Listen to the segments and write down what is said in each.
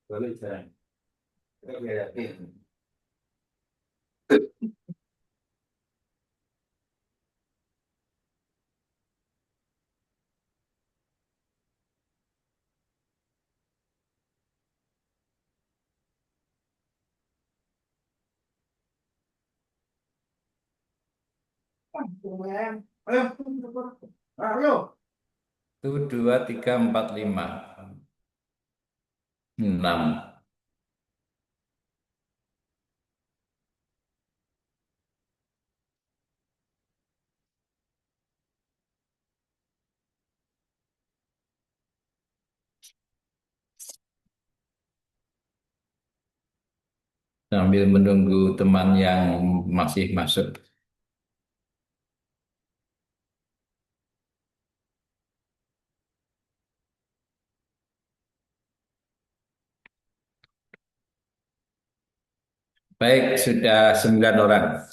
Balik jalan. Kita biar yakin. Itu 2, 3, 4, 5, 6. Sambil menunggu teman yang masih masuk. Baik, sudah 9 orang.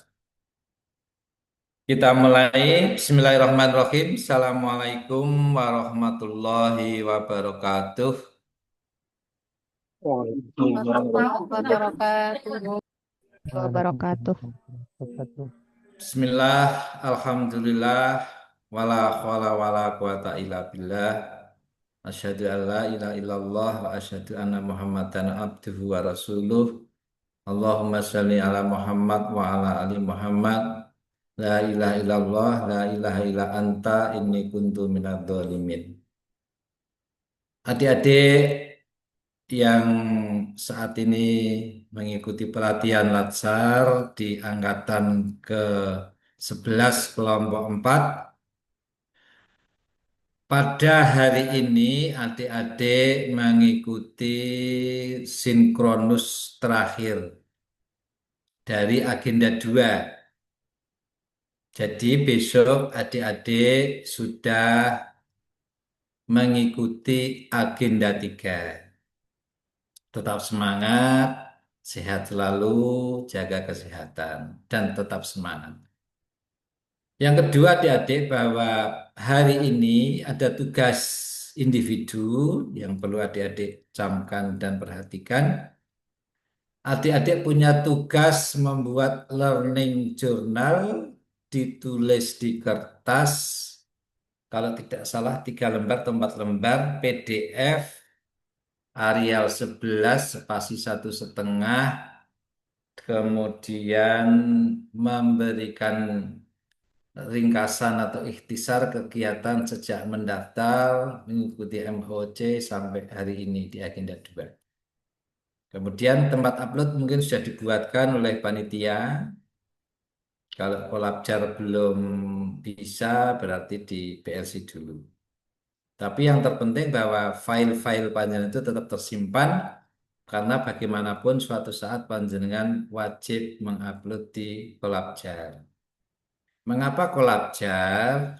Kita mulai. Bismillahirrahmanirrahim. Assalamualaikum warahmatullahi wabarakatuh. Wabarakatuh. Wabarakatuh. Bismillah, alhamdulillah, wala khawla wala quwata illa billah. Asyhadu an la ilaha illallah wa asyhadu anna Muhammadan abduhu wa rasuluh. Allahumma shalli ala Muhammad wa ala ali Muhammad. La ilaha illallah, la ilaha illa anta, inni kuntu minadz dzalimin. Adik-adik yang saat ini mengikuti pelatihan Latsar di angkatan ke-11 kelompok 4. Pada hari ini adik-adik mengikuti sinkronus terakhir dari agenda 2. Jadi besok adik-adik sudah mengikuti agenda 3. Tetap semangat, sehat selalu, jaga kesehatan, dan tetap semangat. Yang kedua adik-adik bahwa hari ini ada tugas individu yang perlu adik-adik camkan dan perhatikan. Adik-adik punya tugas membuat learning journal, ditulis di kertas, kalau tidak salah 3 lembar atau 4 lembar, PDF, Arial 11, spasi 1,5, kemudian memberikan ringkasan atau ikhtisar kegiatan sejak mendaftar mengikuti MOC sampai hari ini di agenda 2. Kemudian tempat upload mungkin sudah dibuatkan oleh panitia. Kalau kolabjar belum bisa berarti di PLC dulu. Tapi yang terpenting bahwa file-file panjenengan itu tetap tersimpan karena bagaimanapun suatu saat panjenengan wajib mengupload di kolabjar. Mengapa kolabjar?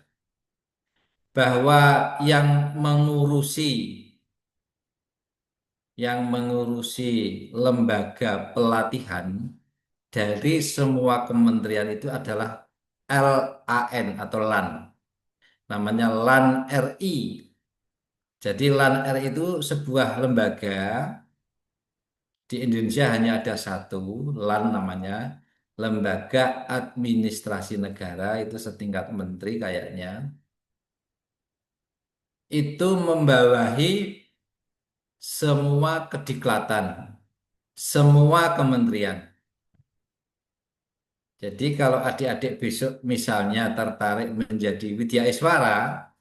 Bahwa yang mengurusi lembaga pelatihan dari semua kementerian itu adalah LAN atau LAN. Namanya LAN RI. Jadi LAN RI itu sebuah lembaga di Indonesia hanya ada satu, LAN namanya, Lembaga Administrasi Negara, itu setingkat menteri kayaknya. Itu membawahi semua kediklatan, semua kementerian. Jadi kalau adik-adik besok misalnya tertarik menjadi Widya Iswara,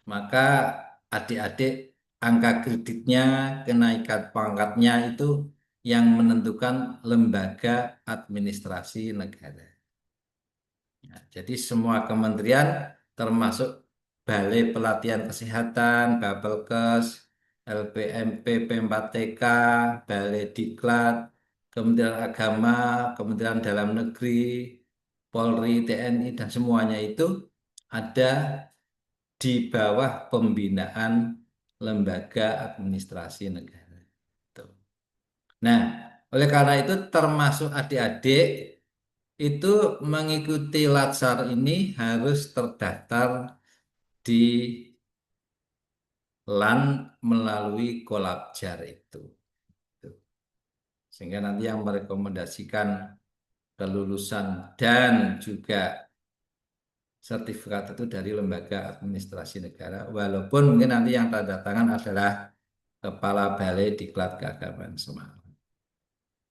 maka adik-adik angka kreditnya, kenaikan pangkatnya itu yang menentukan lembaga administrasi negara. Ya, jadi semua kementerian termasuk Balai Pelatihan Kesehatan, Bapelkes, LPMP, P4TK, Balai Diklat, Kementerian Agama, Kementerian Dalam Negeri, Polri, TNI, dan semuanya itu ada di bawah pembinaan lembaga administrasi negara. Tuh. Nah, oleh karena itu termasuk adik-adik itu mengikuti Latsar ini harus terdaftar di lan melalui kolab jar itu. Sehingga nanti yang merekomendasikan kelulusan dan juga sertifikat itu dari lembaga administrasi negara, walaupun mungkin nanti yang tanda tangan adalah Kepala Balai Diklat Keagamaan Semarang.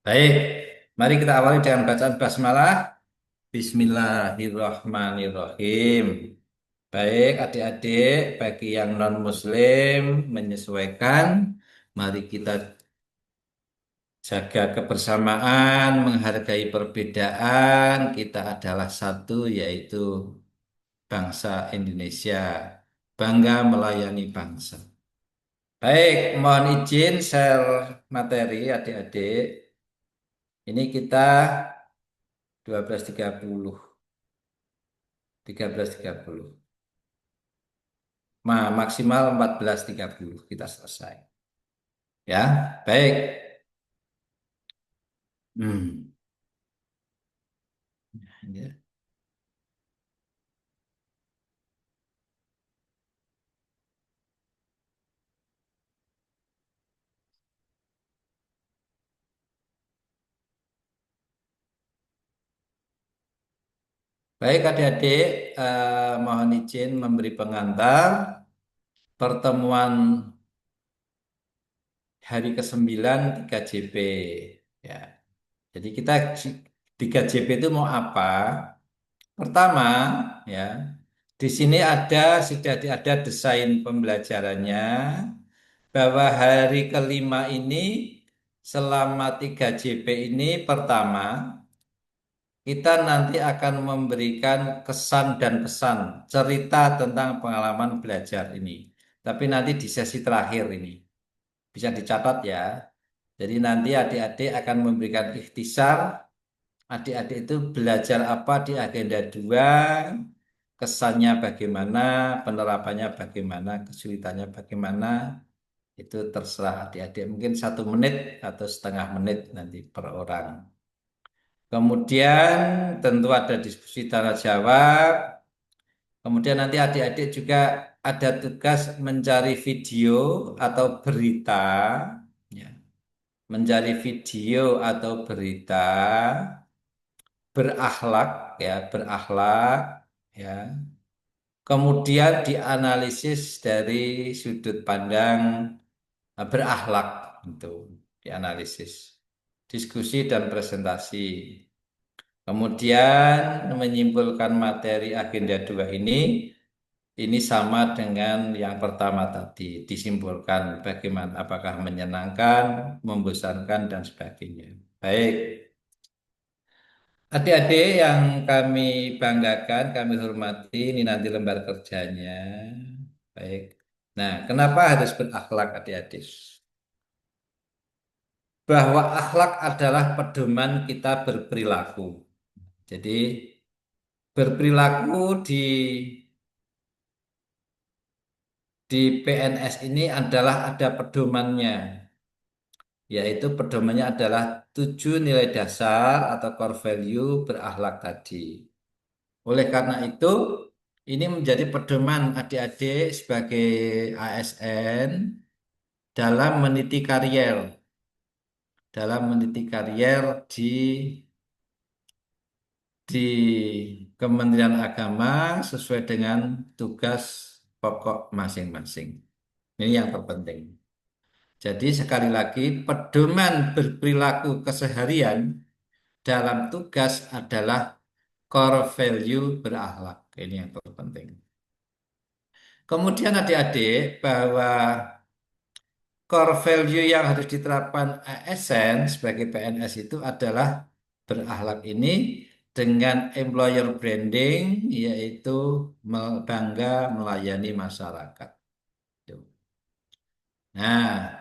Baik, mari kita awali dengan bacaan basmalah. Bismillahirrahmanirrahim. Baik, adik-adik, bagi yang non-Muslim menyesuaikan, mari kita jaga kebersamaan, menghargai perbedaan. Kita adalah satu, yaitu bangsa Indonesia. Bangga melayani bangsa. Baik, mohon izin share materi adik-adik. Ini kita 12.30, 13.30. Maksimal 14.30 kita selesai. Ya, baik. Hmm. Ya. Baik adik-adik, mohon izin memberi pengantar pertemuan hari ke-9 3JP. Ya. Jadi kita 3JP itu mau apa? Pertama, ya, di sini sudah ada desain pembelajarannya bahwa hari kelima ini selama 3JP ini pertama kita nanti akan memberikan kesan dan pesan cerita tentang pengalaman belajar ini. Tapi nanti di sesi terakhir ini bisa dicatat ya. Jadi nanti adik-adik akan memberikan ikhtisar. Adik-adik itu belajar apa di agenda 2, kesannya bagaimana, penerapannya bagaimana, kesulitannya bagaimana. Itu terserah adik-adik. Mungkin 1 menit atau setengah menit nanti per orang. Kemudian tentu ada diskusi tanya jawab. Kemudian nanti adik-adik juga ada tugas mencari video atau berita, ya. Mencari video atau berita berakhlak, ya, berakhlak, ya. Kemudian dianalisis dari sudut pandang berakhlak, itu dianalisis, diskusi dan presentasi. Kemudian menyimpulkan materi agenda 2 ini sama dengan yang pertama tadi, disimpulkan bagaimana, apakah menyenangkan, membosankan, dan sebagainya. Baik, adik-adik yang kami banggakan, kami hormati, ini nanti lembar kerjanya. Baik, nah kenapa harus berakhlak adik-adik? Bahwa akhlak adalah pedoman kita berperilaku. Jadi berperilaku di PNS ini adalah ada pedomannya, yaitu pedomannya adalah 7 nilai dasar atau core value berakhlak tadi. Oleh karena itu, ini menjadi pedoman adik-adik sebagai ASN dalam meniti karier, di Kementerian Agama sesuai dengan tugas pokok masing-masing. Ini yang terpenting. Jadi sekali lagi, pedoman berperilaku keseharian dalam tugas adalah core value berakhlak. Ini yang terpenting. Kemudian adik-adik bahwa core value yang harus diterapkan ASN sebagai PNS itu adalah berakhlak ini dengan employer branding, yaitu bangga melayani masyarakat. Nah,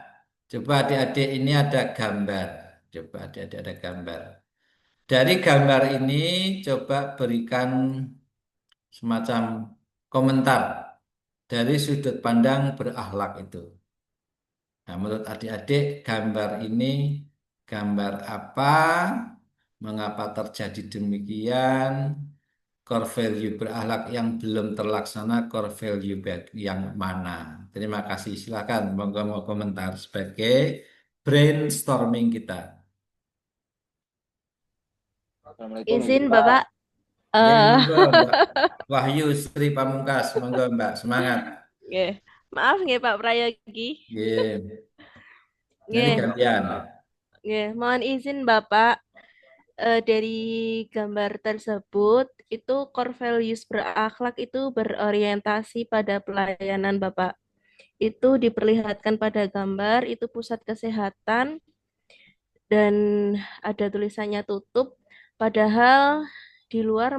coba adik-adik ini ada gambar. Coba adik-adik ada gambar. Dari gambar ini coba berikan semacam komentar dari sudut pandang berakhlak itu. Nah, menurut adik-adik gambar ini gambar apa? Mengapa terjadi demikian? core value berakhlak yang belum terlaksana, core value yang mana? Terima kasih. Silakan, monggo mau komentar sebagai brainstorming kita. Assalamualaikum izin Izin Pak. Bapak, Ya, eh monggo Mbak Wahyu Sri Pamungkas, monggo Mbak, semangat. nggih. Maaf nggih Pak Prayogi. Iya, nanti Nggih, gantian. nggih. Mohon izin Bapak, dari gambar tersebut itu core values berakhlak itu berorientasi pada pelayanan Bapak. Itu diperlihatkan pada gambar, itu pusat kesehatan dan ada tulisannya tutup. Padahal di luar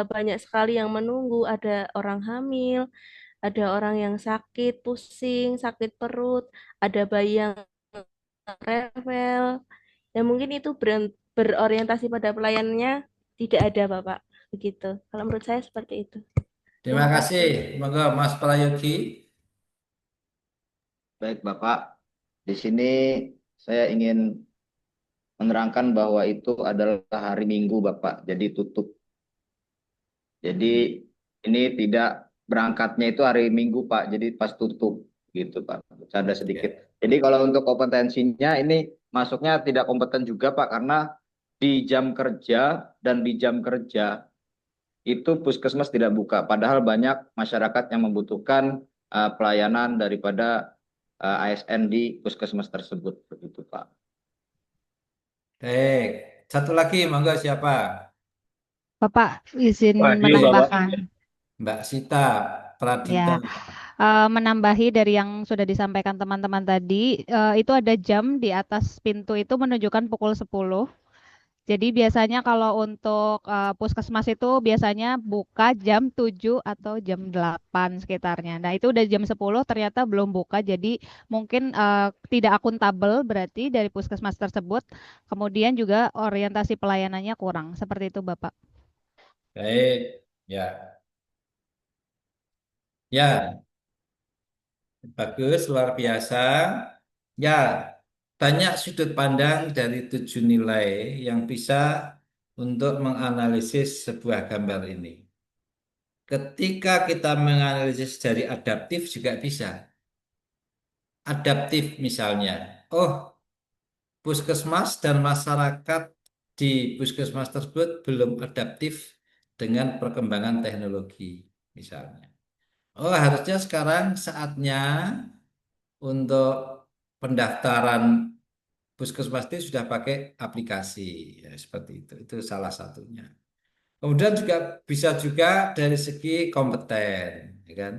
banyak sekali yang menunggu, ada orang hamil, ada orang yang sakit, pusing, sakit perut, ada bayi yang rewel. Ya mungkin itu berorientasi pada pelayanannya tidak ada Bapak. Begitu. Kalau menurut saya seperti itu. Terima Terima kasih, kasih. monggo Mas Prayogi. Baik Bapak, di sini saya ingin menerangkan bahwa itu adalah hari Minggu Bapak, jadi tutup. Jadi ini tidak berangkatnya itu hari Minggu Pak, jadi pas tutup gitu Pak. Ada sedikit. Ya. Jadi kalau untuk kompetensinya ini masuknya tidak kompeten juga Pak, karena di jam kerja dan di jam kerja itu puskesmas tidak buka. Padahal banyak masyarakat yang membutuhkan pelayanan daripada ASN di puskesmas tersebut, begitu Pak. Baik, satu lagi, monggo siapa? Bapak izin Wahyu Bapak. menambahkan. Mbak Sita Pradita. Ya, menambahi dari yang sudah disampaikan teman-teman tadi, itu ada jam di atas pintu itu menunjukkan pukul 10. Jadi biasanya kalau untuk puskesmas itu biasanya buka jam 7 atau jam 8 sekitarnya. Nah, itu udah jam 10 ternyata belum buka. Jadi mungkin tidak akuntabel berarti dari puskesmas tersebut. Kemudian juga orientasi pelayanannya kurang. Seperti itu, Bapak. Baik, ya. Ya, bagus, luar biasa. Ya, banyak sudut pandang dari 7 nilai yang bisa untuk menganalisis sebuah gambar ini. Ketika kita menganalisis dari adaptif juga bisa. Adaptif misalnya, oh puskesmas dan masyarakat di puskesmas tersebut belum adaptif dengan perkembangan teknologi misalnya. Oh harusnya sekarang saatnya untuk pendaftaran puskesmas itu sudah pakai aplikasi, ya, seperti itu. Itu salah satunya. Kemudian juga bisa juga dari segi kompeten, ya kan?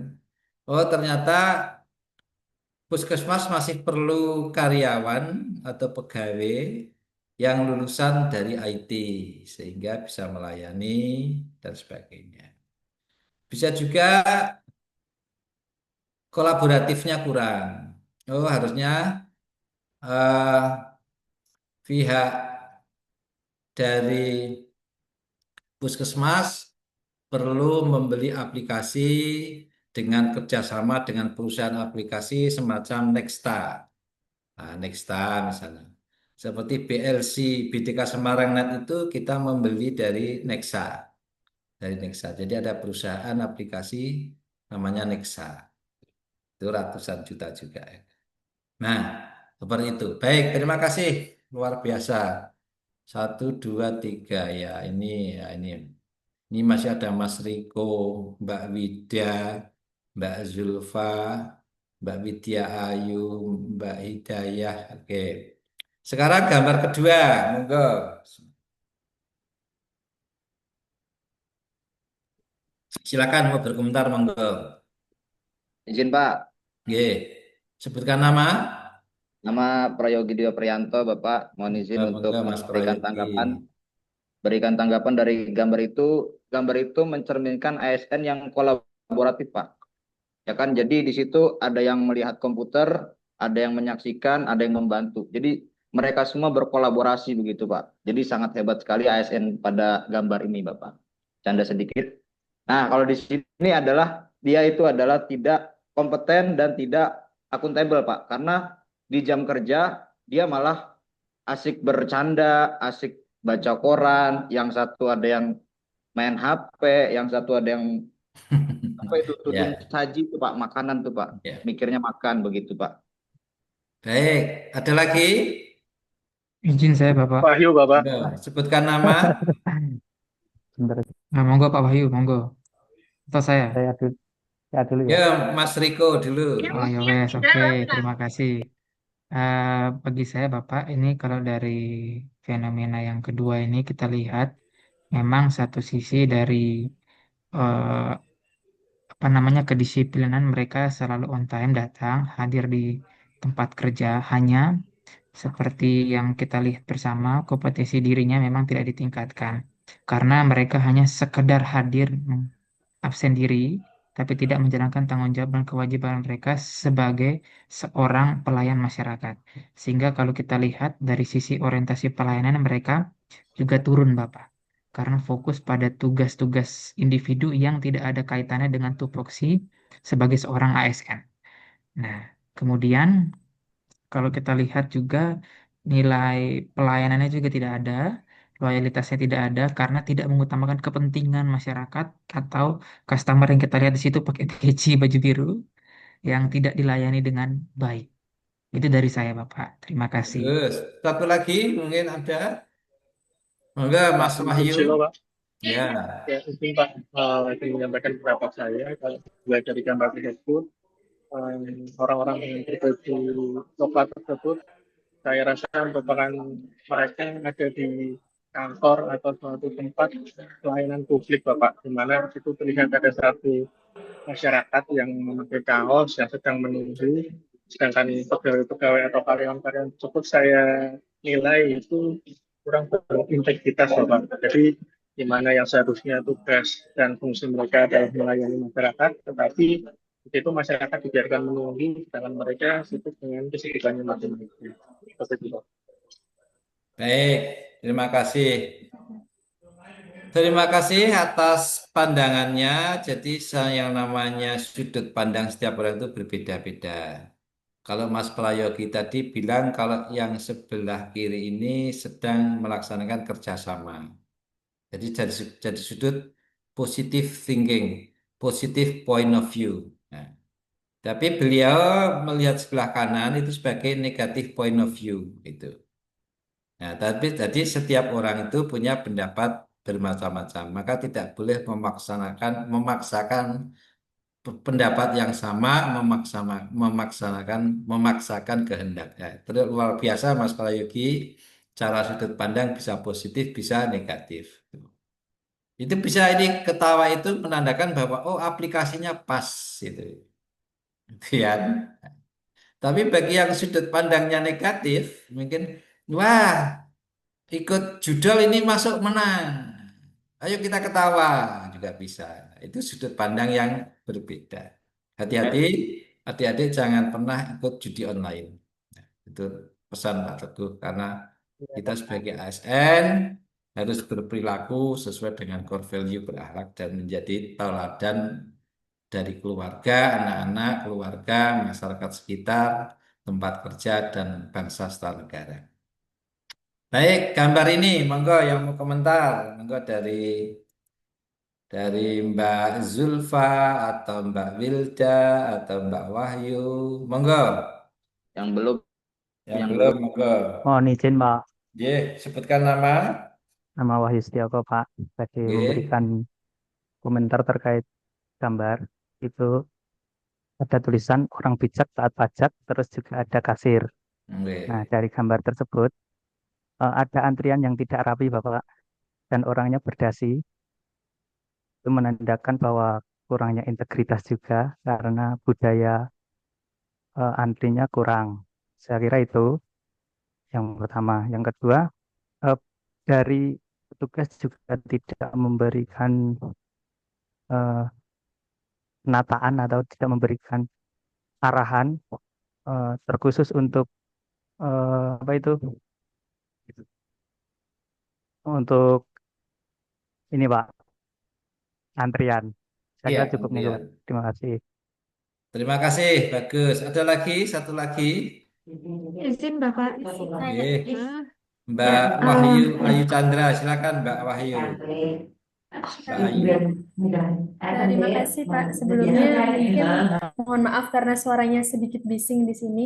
Oh ternyata puskesmas masih perlu karyawan atau pegawai yang lulusan dari IT sehingga bisa melayani dan sebagainya. Bisa juga kolaboratifnya kurang. Oh harusnya eh, pihak dari puskesmas perlu membeli aplikasi dengan kerjasama dengan perusahaan aplikasi semacam Nexta. Nah, Nexta misalnya. Seperti BLC, BDK Semarang Net itu kita membeli dari Nexa. Dari Nexa. Jadi ada perusahaan aplikasi namanya Nexa. Itu ratusan juta juga, ya. Nah, seperti itu. Baik, terima kasih. Luar biasa. Satu, dua, tiga. Ya, ini masih ada Mas Riko, Mbak Wida, Mbak Zulfa, Mbak Widya Ayu, Mbak Hidayah. Oke. Sekarang gambar kedua, monggo. Silakan mau berkomentar, monggo. Izin Pak, Oke. Sebutkan nama. nama Prayogidio Priyanto Bapak, mohon izin untuk Monggo Mas memberikan Prayogi. tanggapan. Berikan tanggapan dari gambar itu mencerminkan ASN yang kolaboratif Pak. Ya kan, jadi di situ ada yang melihat komputer, ada yang menyaksikan, ada yang membantu. Jadi mereka semua berkolaborasi begitu Pak. Jadi sangat hebat sekali ASN pada gambar ini Bapak. Canda sedikit. Nah, kalau di sini adalah dia itu adalah tidak kompeten dan tidak akuntabel Pak. Karena di jam kerja dia malah asik bercanda, asik baca koran, yang satu ada yang main HP, yang satu ada yang apa itu tudung Ya, saji tuh Pak, makanan tuh Pak. ya. Mikirnya makan begitu Pak. Baik, ada lagi? Izin saya Bapak. Wahyu Bapak. Enggak. Sebutkan nama. Sebentar. Nah, monggo Pak Wahyu, monggo. Atau saya? saya dulu ya. Ya, Mas Riko dulu. Oh ya wes, oke. Terima kasih. Bagi saya Bapak, ini kalau dari fenomena yang kedua ini kita lihat memang satu sisi dari eh, apa namanya kedisiplinan mereka selalu on time datang, hadir di tempat kerja. Hanya seperti yang kita lihat bersama, kompetensi dirinya memang tidak ditingkatkan karena mereka hanya sekedar hadir absen diri, tapi tidak menjalankan tanggung jawab dan kewajiban mereka sebagai seorang pelayan masyarakat. Sehingga kalau kita lihat dari sisi orientasi pelayanan mereka juga turun, Bapak. Karena fokus pada tugas-tugas individu yang tidak ada kaitannya dengan tupoksi sebagai seorang ASN. Nah, kemudian kalau kita lihat juga nilai pelayanannya juga tidak ada, loyalitasnya tidak ada karena tidak mengutamakan kepentingan masyarakat atau customer yang kita lihat di situ pakai peci baju biru yang tidak dilayani dengan baik. Itu dari saya, Bapak. Terima kasih. Bagus. Satu lagi mungkin ada. Enggak, Pak Mas Budi Wahyu. Susilo, Pak. Ya. Ya, mungkin Pak ingin menyampaikan pendapat saya kalau dilihat dari gambar tersebut, orang-orang yang berbaju lokal tersebut, saya rasa merupakan mereka yang ada di kantor atau suatu tempat pelayanan publik, Bapak, di mana itu terlihat ada satu masyarakat yang memakai kaos yang sedang menunggu, sedangkan pegawai-pegawai atau karyawan-karyawan tersebut saya nilai itu kurang berintegritas, Bapak. Jadi di mana yang seharusnya tugas dan fungsi mereka adalah melayani masyarakat, tetapi itu masyarakat dibiarkan menunggu, sedangkan mereka sibuk dengan kesibukannya masing-masing. Seperti itu, Pak. Baik, terima kasih. Terima kasih atas pandangannya. Jadi yang namanya sudut pandang setiap orang itu berbeda-beda. Kalau Mas Prayogi tadi bilang kalau yang sebelah kiri ini sedang melaksanakan kerjasama. Jadi jadi sudut positive thinking, positive point of view. Nah, tapi beliau melihat sebelah kanan itu sebagai negative point of view itu. Nah, tapi jadi setiap orang itu punya pendapat bermacam-macam, maka tidak boleh memaksakan pendapat yang sama, memaksakan kehendaknya. Terus luar biasa Mas Prayogi, cara sudut pandang bisa positif, bisa negatif. Itu bisa ini ketawa itu menandakan bahwa oh aplikasinya pas itu. Gitu ya. Tapi bagi yang sudut pandangnya negatif, mungkin wah ikut judul ini masuk menang. Ayo kita ketawa juga bisa. Itu sudut pandang yang berbeda. Hati-hati, adik-adik jangan pernah ikut judi online. Nah, itu pesan Pak Teguh karena kita sebagai ASN harus berperilaku sesuai dengan core value berakhlak dan menjadi teladan dari keluarga, anak-anak, keluarga, masyarakat sekitar, tempat kerja dan bangsa serta negara. Baik, gambar ini, monggo yang mau komentar, monggo dari Mbak Zulfa atau Mbak Wilda atau Mbak Wahyu, monggo. Yang belum, Yang yang belum, belum. monggo. Mohon izin Pak, Ye, sebutkan nama. nama Wahyu Setioko Pak, tadi Ye, memberikan komentar terkait gambar itu ada tulisan orang bijak taat pajak, terus juga ada kasir. Nah, ye. dari gambar tersebut ada antrian yang tidak rapi Bapak dan orangnya berdasi. Itu menandakan bahwa kurangnya integritas juga karena budaya antrinya kurang. Saya kira itu yang pertama. Yang kedua, eh, dari petugas juga tidak memberikan eh, penataan atau tidak memberikan arahan terkhusus untuk apa itu untuk ini Pak antrian. Saya Iya, kira cukup nih Pak. Andrian. Terima kasih. Terima kasih, bagus. Ada lagi, satu lagi. Izin Bapak, Ye, saya Mbak Wahyu, Ayu Chandra, silakan Mbak Wahyu. Mbak Ayu. Terima kasih Pak. Sebelumnya mungkin mohon maaf karena suaranya sedikit bising di sini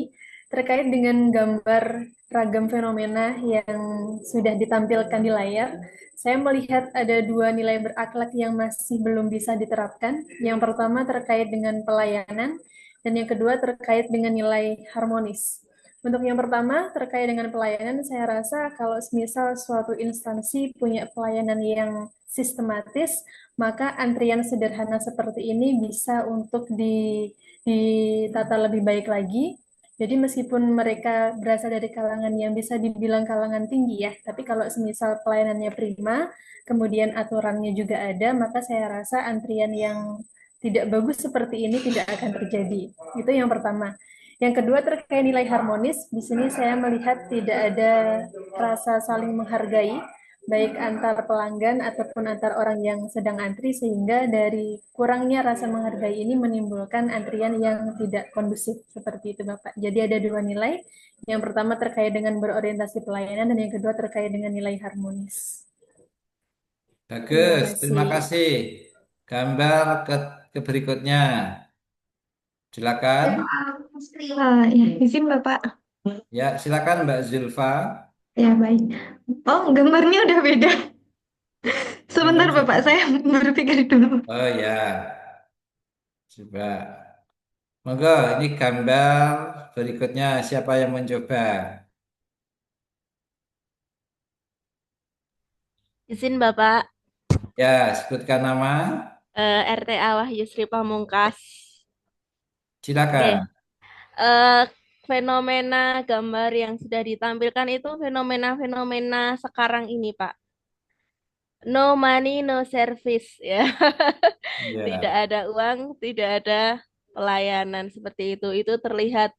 terkait dengan gambar ragam fenomena yang sudah ditampilkan di layar. Saya melihat ada dua nilai berakhlak yang masih belum bisa diterapkan. Yang pertama terkait dengan pelayanan dan yang kedua terkait dengan nilai harmonis. Untuk yang pertama, terkait dengan pelayanan, saya rasa kalau misal suatu instansi punya pelayanan yang sistematis, maka antrian sederhana seperti ini bisa untuk ditata lebih baik lagi. Jadi meskipun mereka berasal dari kalangan yang bisa dibilang kalangan tinggi ya, tapi kalau semisal pelayanannya prima, kemudian aturannya juga ada, maka saya rasa antrian yang tidak bagus seperti ini tidak akan terjadi. Itu yang pertama. Yang kedua terkait nilai harmonis, di sini saya melihat tidak ada rasa saling menghargai, baik antar pelanggan ataupun antar orang yang sedang antri, sehingga dari kurangnya rasa menghargai ini menimbulkan antrian yang tidak kondusif, seperti itu Bapak. Jadi ada dua nilai, yang pertama terkait dengan berorientasi pelayanan, dan yang kedua terkait dengan nilai harmonis. Terima Bagus, terima kasih. kasih. Gambar ke berikutnya. Silakan. Ya, izin Bapak. Ya, silakan Mbak Zulfa. Ya, baik. Oh, gambarnya udah beda. Sebentar Gambar Bapak, sudah. saya berpikir dulu. Oh ya, coba. Monggo, ini gambar berikutnya. Siapa yang mencoba? Izin Bapak, Ya, sebutkan nama. RTA Wahyu Sri Pamungkas. Oke, Silakan. eh, fenomena gambar yang sudah ditampilkan itu fenomena-fenomena sekarang ini, Pak. No money, no service, ya. Tidak Ya, ada uang, tidak ada pelayanan seperti itu. Itu terlihat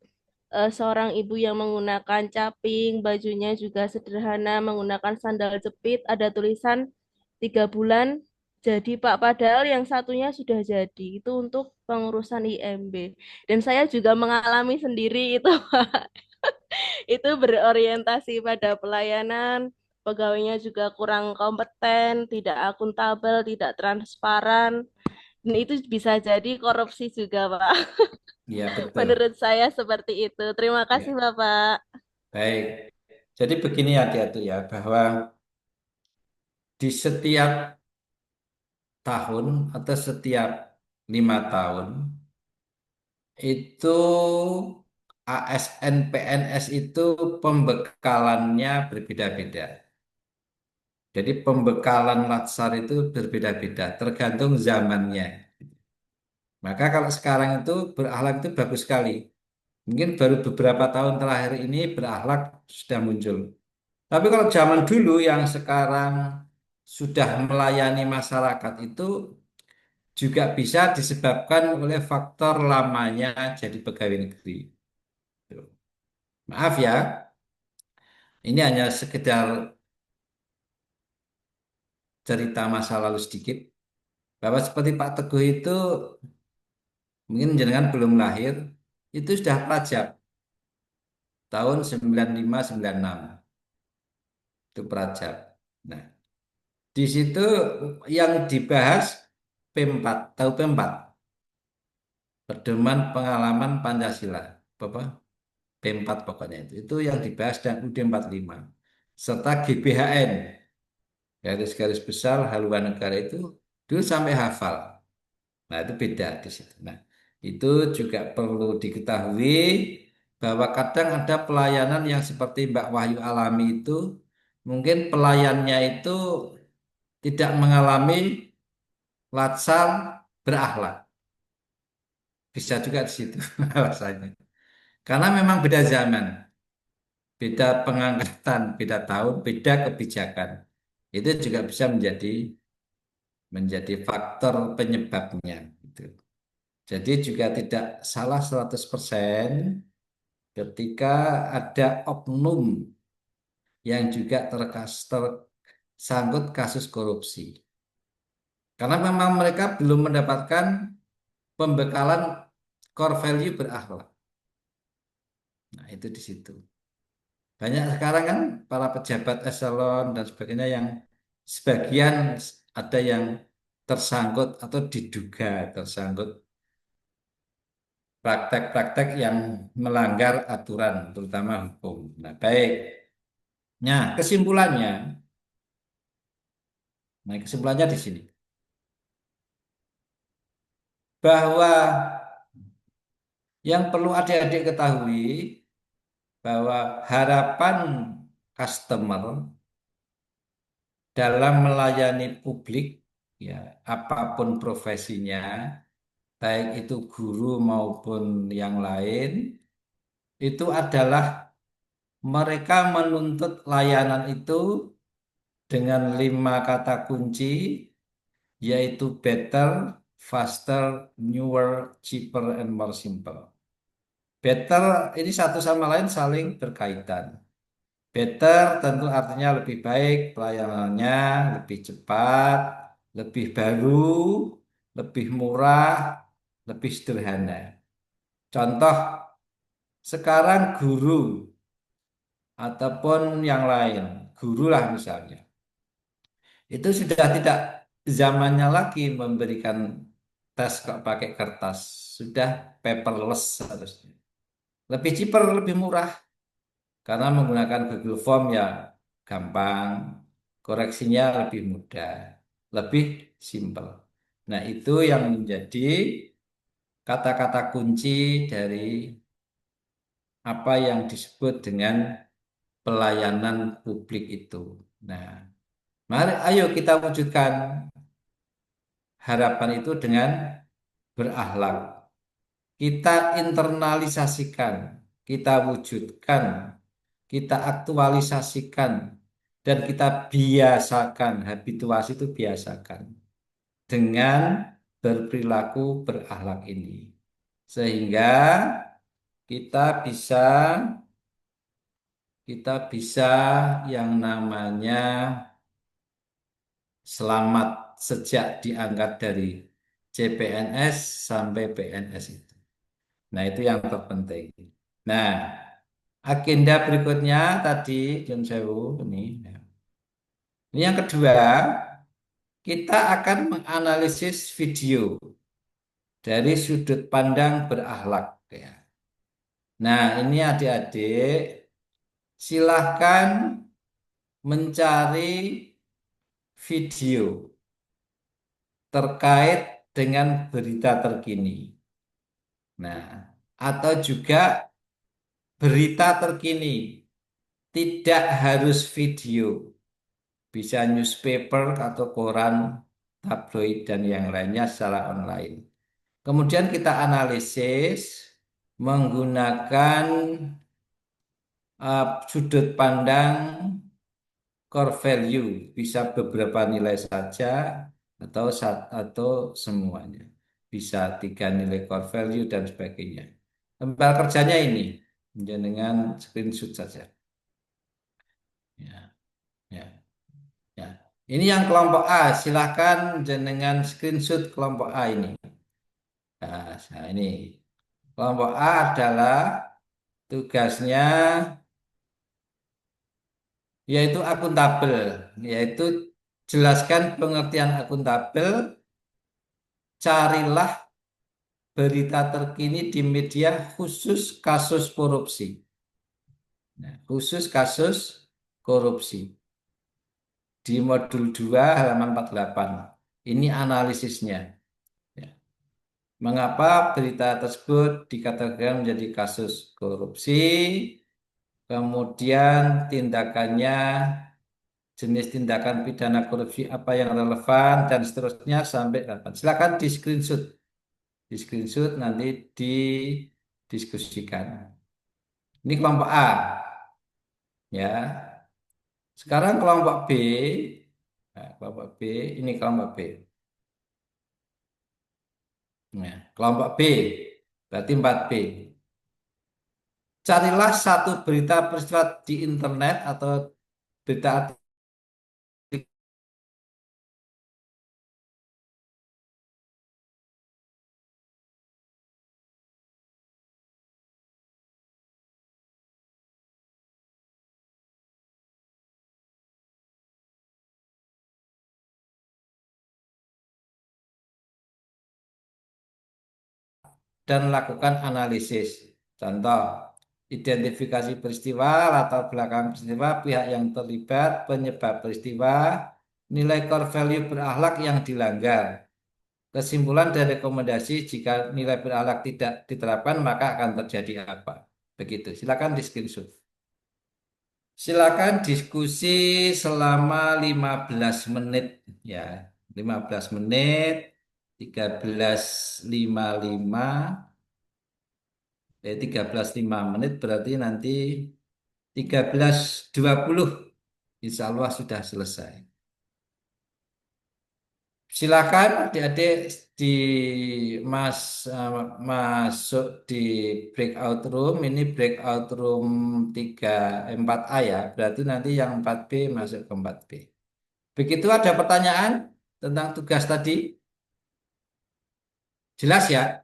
seorang ibu yang menggunakan caping, bajunya juga sederhana, menggunakan sandal jepit, ada tulisan 3 bulan jadi Pak, padahal yang satunya sudah jadi. Itu untuk pengurusan IMB. Dan saya juga mengalami sendiri itu, Pak. Itu berorientasi pada pelayanan, pegawainya juga kurang kompeten, tidak akuntabel, tidak transparan. Dan itu bisa jadi korupsi juga, Pak. ya betul. Menurut saya seperti itu. Terima kasih, Ya, Bapak. baik. Jadi begini adik-adik ya, bahwa di setiap tahun atau setiap 5 tahun itu ASN PNS itu pembekalannya berbeda-beda. Jadi pembekalan latsar itu berbeda-beda, tergantung zamannya. Maka kalau sekarang itu berakhlak itu bagus sekali. Mungkin baru beberapa tahun terakhir ini berakhlak sudah muncul. Tapi kalau zaman dulu yang sekarang sudah melayani masyarakat itu juga bisa disebabkan oleh faktor lamanya jadi pegawai negeri. Maaf ya, ini hanya sekedar cerita masa lalu sedikit. Bahwa seperti Pak Teguh itu mungkin jenengan belum lahir, itu sudah pajak tahun 95 96 itu pajak. Nah, di situ yang dibahas P4, tahu P4? Pedoman Pengalaman Pancasila. Apa? P4 pokoknya itu. Itu yang dibahas dan UD 45 serta GBHN, garis-garis besar haluan negara itu dulu sampai hafal. Nah, itu beda di situ. Nah, itu juga perlu diketahui bahwa kadang ada pelayanan yang seperti Mbak Wahyu alami itu, mungkin pelayannya itu tidak mengalami latsar berakhlak. Bisa juga di situ alasannya. Karena memang beda zaman, beda pengangkatan, beda tahun, beda kebijakan. Itu juga bisa menjadi faktor penyebabnya. Gitu. Jadi juga tidak salah 100% ketika ada oknum yang juga tersangkut kasus korupsi. Karena memang mereka belum mendapatkan pembekalan core value berakhlak. Nah, itu di situ. Banyak sekarang kan para pejabat eselon dan sebagainya yang sebagian ada yang tersangkut atau diduga tersangkut praktek-praktek yang melanggar aturan, terutama hukum. Nah, baik. Nah, kesimpulannya di sini bahwa yang perlu adik-adik ketahui bahwa harapan customer dalam melayani publik, ya, apapun profesinya, baik itu guru maupun yang lain, itu adalah mereka menuntut layanan itu dengan 5 kata kunci, yaitu better, faster, newer, cheaper, and more simple. Better ini satu sama lain saling berkaitan. Better tentu artinya lebih baik, pelayanannya lebih cepat, lebih baru, lebih murah, lebih sederhana. Contoh, sekarang guru ataupun yang lain, guru lah misalnya, itu sudah tidak zamannya lagi memberikan tes kok pakai kertas, sudah paperless harusnya. Lebih cheaper, lebih murah, karena menggunakan Google Form ya gampang, koreksinya lebih mudah, lebih simpel. Nah, itu yang menjadi kata-kata kunci dari apa yang disebut dengan pelayanan publik itu. Nah, mari ayo kita wujudkan harapan itu dengan berakhlak. Kita internalisasikan, kita wujudkan, kita aktualisasikan, dan kita biasakan, habituasi itu biasakan dengan berperilaku berakhlak ini. Sehingga kita bisa kita bisa yang namanya selamat sejak diangkat dari CPNS sampai PNS itu. Nah, itu yang terpenting. Nah, agenda berikutnya tadi John Sewu ini. Ini yang kedua, kita akan menganalisis video dari sudut pandang berakhlak, ya. Nah, ini adik-adik silahkan mencari video terkait dengan berita terkini. Nah, atau juga berita terkini, tidak harus video, bisa newspaper atau koran, tabloid, dan yang lainnya secara online. Kemudian kita analisis menggunakan sudut pandang core value, bisa beberapa nilai saja atau semuanya. Bisa 3 nilai core value dan sebagainya. Tempat kerjanya ini dengan screenshot saja. Ya, ya, ya. Ini yang kelompok A, silahkan dengan screenshot kelompok A ini. Nah, ini kelompok A adalah tugasnya yaitu akuntabel, yaitu jelaskan pengertian akuntabel, carilah berita terkini di media khusus kasus korupsi. Nah, khusus kasus korupsi. Di modul 2 halaman 48. Ini analisisnya. Ya. Mengapa berita tersebut dikategorikan menjadi kasus korupsi? Kemudian tindakannya, jenis tindakan pidana korupsi apa yang relevan, dan seterusnya sampai 8. Silakan di screenshot. Di screenshot nanti didiskusikan. Ini kelompok A. Ya. Sekarang kelompok B. Nah, kelompok B, ini kelompok B. Nah, kelompok B, berarti 4B. Carilah satu berita peristiwa di internet atau berita dan lakukan analisis. Contoh, identifikasi peristiwa, latar belakang peristiwa, pihak yang terlibat, penyebab peristiwa, nilai core value berakhlak yang dilanggar. Kesimpulan dan rekomendasi jika nilai berakhlak tidak diterapkan maka akan terjadi apa? Begitu. Silakan di screenshot. Silakan diskusi selama 15 menit ya. 15 menit 13.55 13.05 menit berarti nanti 13.20 insya Allah sudah selesai. Silakan adik-adik di mas masuk di breakout room. Ini breakout room 4A ya. Berarti nanti yang 4B masuk ke 4B. Begitu ada pertanyaan tentang tugas tadi? Jelas ya?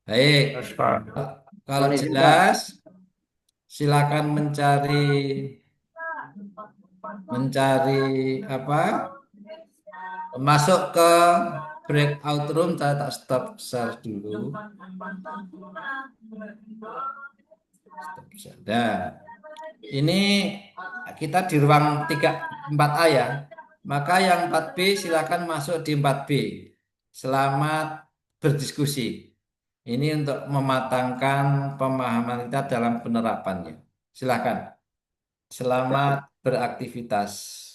Baik. Mas Pak. Kalau Mohon izin, Pak. jelas silakan mencari apa? Masuk ke breakout room. Saya tak stop share dulu. Nah, ini kita di ruang 4A ya. Maka yang 4B silakan masuk di 4B. Selamat berdiskusi. Ini untuk mematangkan pemahaman kita dalam penerapannya. Silakan. Selamat beraktivitas.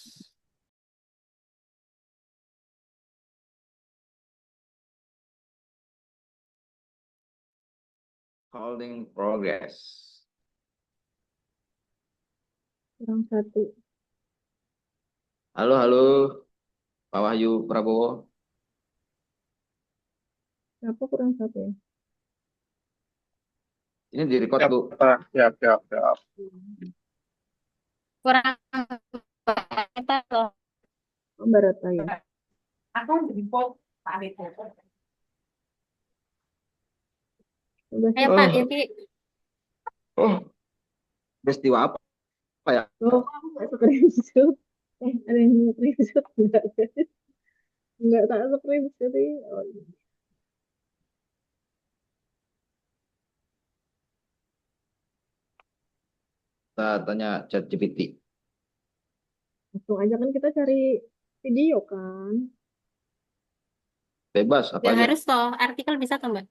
Holding progress. Kurang satu. Halo, halo, Pak Wahyu Prabowo. Kenapa kurang satu ya? Ini di record, Siap, Bu. Pak. Siap, siap, siap. Kurang apa loh? Oh, Barata ya. Aku jemput Pak Rito. Coba Ayo Oh. Pak, Yenti. Oh, peristiwa apa ya? Oh, screenshot. Ada yang screenshot enggak? Enggak tak screenshot ini. Oh, iya. Kita tanya ChatGPT. Langsung aja kan kita cari video kan. Bebas apa Nggak aja. harus toh, artikel bisa toh Mbak?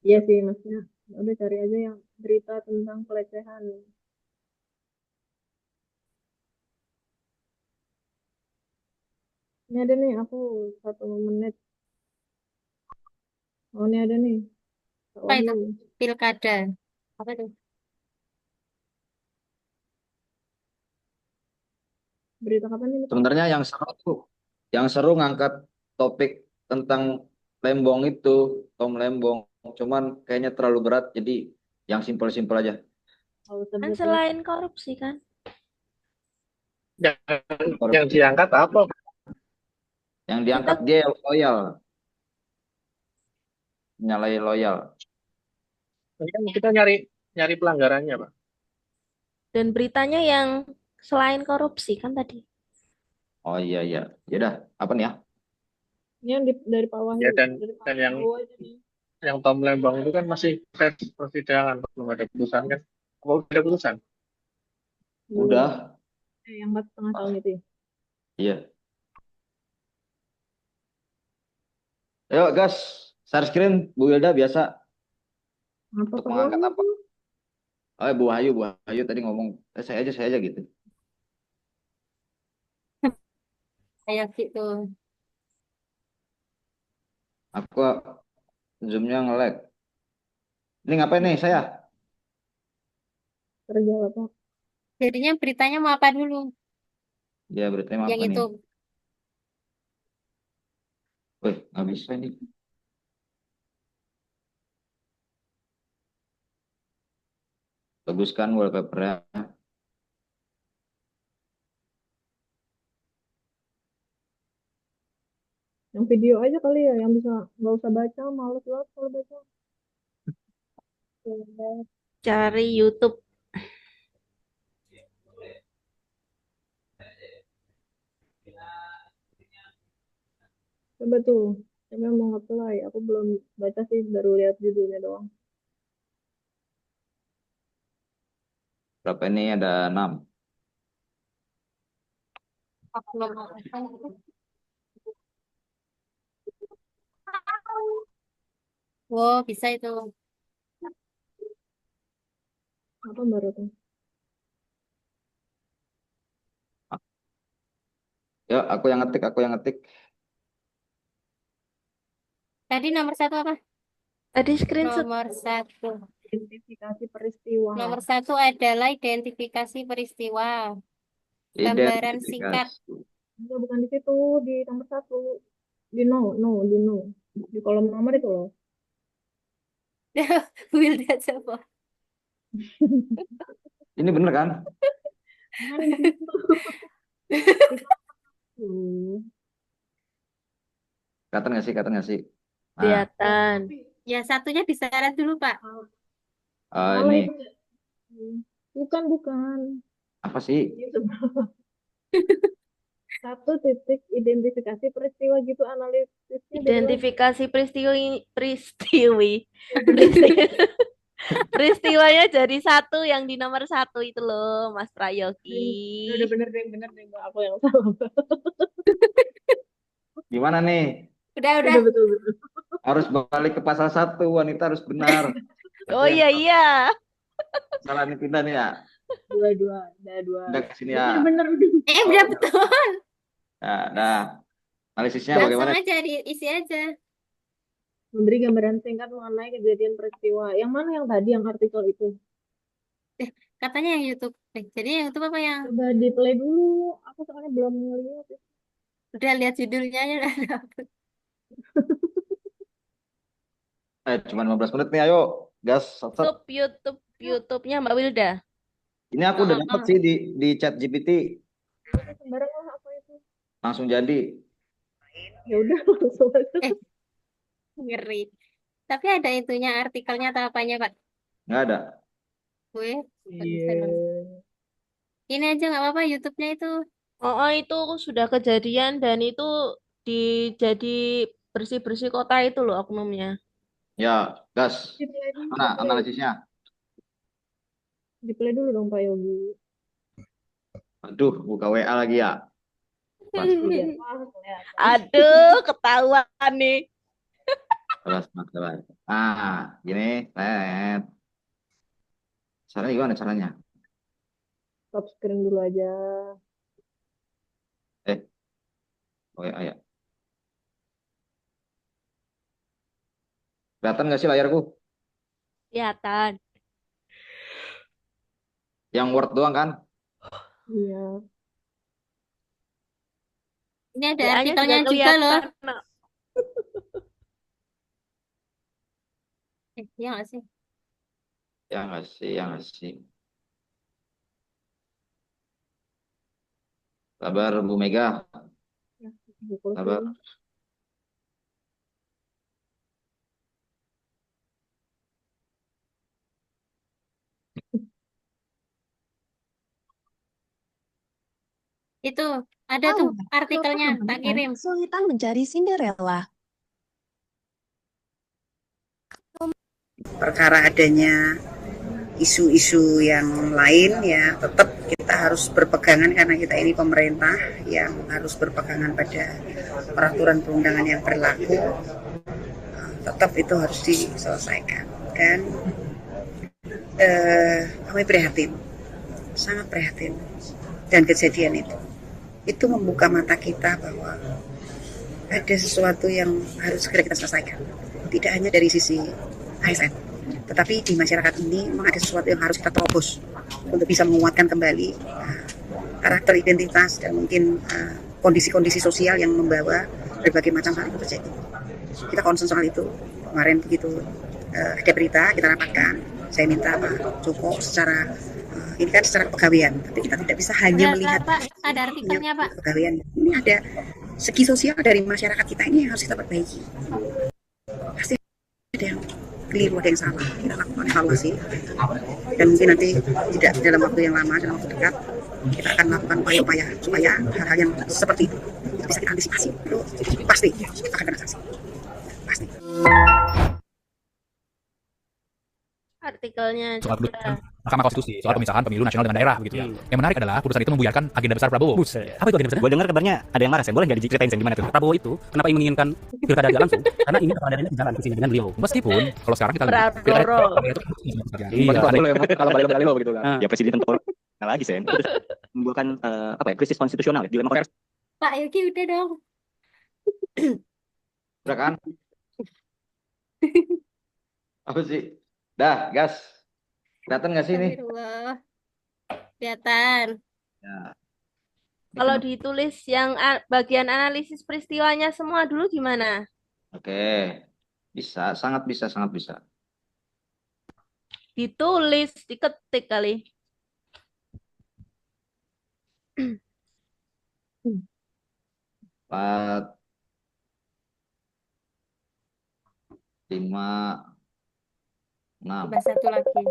Iya sih maksudnya. Udah cari aja yang berita tentang pelecehan. Ini ada nih aku 1 menit. Oh ini ada nih. Pak Apa itu? Wahyu. Pilkada. Apa itu? Berita kapan ini? Pak? Sebenarnya yang seru ngangkat topik tentang Lembong itu, Tom Lembong. Cuman kayaknya terlalu berat, jadi yang simpel-simpel aja. Oh, Kan sebetulnya. selain korupsi kan? Yang, yang diangkat apa? Yang diangkat dia loyal, nyalai loyal. Ini kan kita nyari pelanggarannya, Pak. Dan beritanya yang selain korupsi kan tadi. Oh iya iya. Yaudah, apa nih ya? Ini yang dari Pak Wahyu. Ya, Dari Pak dan yang Prabowo aja nih. yang Tom Lembang itu kan masih tes persidangan, belum ada putusan kan? Apa udah ada putusan? Belum. Udah. Yang 4,5 tahun itu ya. Iya. Ayo gas, share screen Bu Wilda biasa Apa untuk Pak mengangkat Wahyu? apa? Oh Bu Wahyu tadi ngomong, saya aja gitu. Kayak gitu. Aku zoomnya nge-lag. Ini ngapain nih saya? Kerja apa? Jadinya beritanya mau apa dulu? Ya beritanya Yang apa nih? itu. Wih, nggak bisa ini. Baguskan wallpapernya. Yang video aja kali ya, yang bisa nggak usah baca, males banget kalau baca. Cari YouTube. Coba tuh, Tapi mau apply, aku belum baca sih, baru lihat judulnya doang. Berapa ini? Ada 6. Aku belum. Wow, bisa itu. Apa baru tuh? Ya, aku yang ngetik. Tadi nomor 1 apa? Tadi screenshot. Nomor 1. Identifikasi peristiwa. Nomor 1 adalah identifikasi peristiwa. Gambaran singkat. Identifikasi. Bukan di situ, di nomor 1. Di no. Di kolom nomor itu loh. Wilda coba. Ini bener kan? Mana di situ? Kelihatan nggak sih? Nah, Kelihatan. Ya, satunya diseret dulu, Pak. ini Bukan. apa sih? Satu titik identifikasi peristiwa gitu, analisisnya Identifikasi peristiwanya jadi 1 yang di nomor 1 itu loh, Mas Prayogi. udah bener deh, aku yang salah. Gimana nih? Udah. Betul. Harus balik ke pasal 1, wanita harus benar. Oh iya. Salah nih, pindah nih ya. Dua. Udah ke sini ya. Bener. Udah betul. Nah, analisisnya Langsung bagaimana? aja diisi aja. Memberi gambaran singkat mengenai kejadian peristiwa. Yang mana yang tadi, yang artikel itu? Katanya yang YouTube. Jadi yang YouTube apa yang? Coba di play dulu. Aku soalnya belum ngeliat. Udah lihat judulnya aja udah dapet. Cuma 15 menit nih, ayo. Gas. YouTube-nya Mbak Wilda. Ini aku udah dapat sih di chat GPT. Sembarang lah apa itu. Langsung jadi. Ya udah langsung aja. Ngeri. Tapi ada itunya artikelnya atau apanya, Pak? Nggak ada. Gue. Iya. Ini aja nggak apa-apa YouTube-nya itu. Oh, itu sudah kejadian dan itu jadi bersih-bersih kota itu loh oknumnya. Ya, gas. Mana analisisnya? Di play dulu dong Pak Yogi. Aduh, buka WA lagi ya. Aduh, ketahuan nih. Terus. Gini, net. Caranya gimana caranya? Stop screen dulu aja. WA ya. Kelihatan nggak sih layarku? Kelihatan. Yang Word doang kan? Iya. Ini ada artikelnya juga loh. Iya nggak sih? Ya nggak sih. Sabar Bu Mega. Sabar. Itu ada tuh artikelnya, tak kirim. Kesulitan mencari Cinderella. Perkara adanya isu-isu yang lain ya tetap kita harus berpegangan karena kita ini pemerintah yang harus berpegangan pada peraturan perundangan yang berlaku. Tetap itu harus diselesaikan dan kami prihatin, sangat prihatin dan kejadian itu membuka mata kita bahwa ada sesuatu yang harus segera kita selesaikan, tidak hanya dari sisi ASN, tetapi di masyarakat ini memang ada sesuatu yang harus kita terobos untuk bisa menguatkan kembali karakter identitas dan mungkin kondisi-kondisi sosial yang membawa berbagai macam hal itu terjadi. Kita concern soal itu. Kemarin begitu ada berita, kita rapatkan. Saya minta Pak Joko secara ini kan secara kepegawaian, tapi kita tidak bisa hanya melihat ada artikelnya Pak. Kepegawaian. Ini ada segi sosial dari masyarakat kita ini yang harus kita perbaiki. Pasti ada yang keliru, ada yang salah. Kita lakukan evaluasi dan mungkin nanti tidak dalam waktu yang lama, dalam waktu dekat kita akan melakukan upaya-upaya supaya hal-hal yang seperti itu bisa kita antisipasi. Itu pasti akan kena sanksi. Artikelnya soal coba. keputusan Mahkamah Konstitusi soal pemisahan pemilu nasional dengan daerah begitu ya. Yang menarik adalah putusan itu membuyarkan agenda besar Prabowo. Buset. Apa itu agenda besarnya? Gue dengar kabarnya ada yang marah, saya boleh nggak diceritain Sen gimana tuh? Prabowo itu kenapa menginginkan pilkada tidak langsung? Karena ingin kepala daerahnya sejalan visinya dengan beliau. Meskipun kalau sekarang kita lihat pilkada Prabowo. itu Iya, Kalau balik lo begitu kan. ya presiden tentu nah lagi Sen. Terus menimbulkan apa ya, krisis konstitusional ya, dilema kontroversial. Pak Yogi udah dong. Udah kan? Apa sih? Dah, gas. Kelihatan nggak sih ini? Astagfirullah. Kelihatan. Ya. Kalau ditulis yang bagian analisis peristiwanya semua dulu gimana? Oke. Bisa, sangat bisa, sangat bisa. Ditulis, diketik kali. Empat, lima, enam. Tambah satu lagi.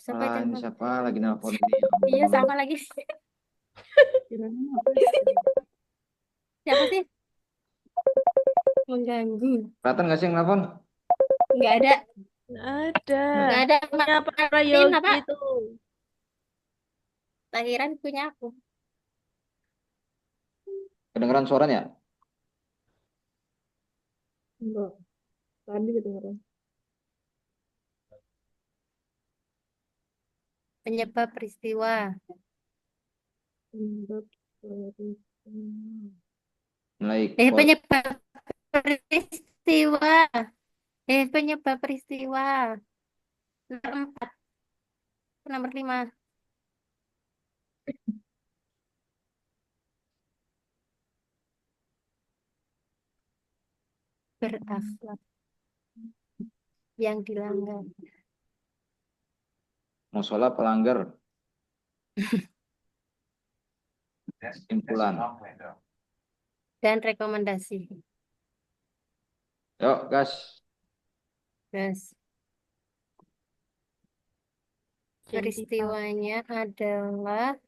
Siapa Ah, ini itu? siapa lagi nelpon ini? Iya, sama lagi. Siapa sih? Mengganggu. Kelihatan nggak sih yang nelpon? Nggak ada. Ada. Nggak ada. Punya Pak Martin Yogi apa? itu. Lahiran punya aku. Kedengeran suaranya? Enggak. Tadi kedengeran. Penyebab peristiwa. Mulai Penyebab peristiwa. Penyebab peristiwa. Nomor 4. Nomor 5. Berakhlak. Yang dilanggar. musola pelanggar. Kesimpulan. Dan rekomendasi. Yuk, gas. Yes. Peristiwanya adalah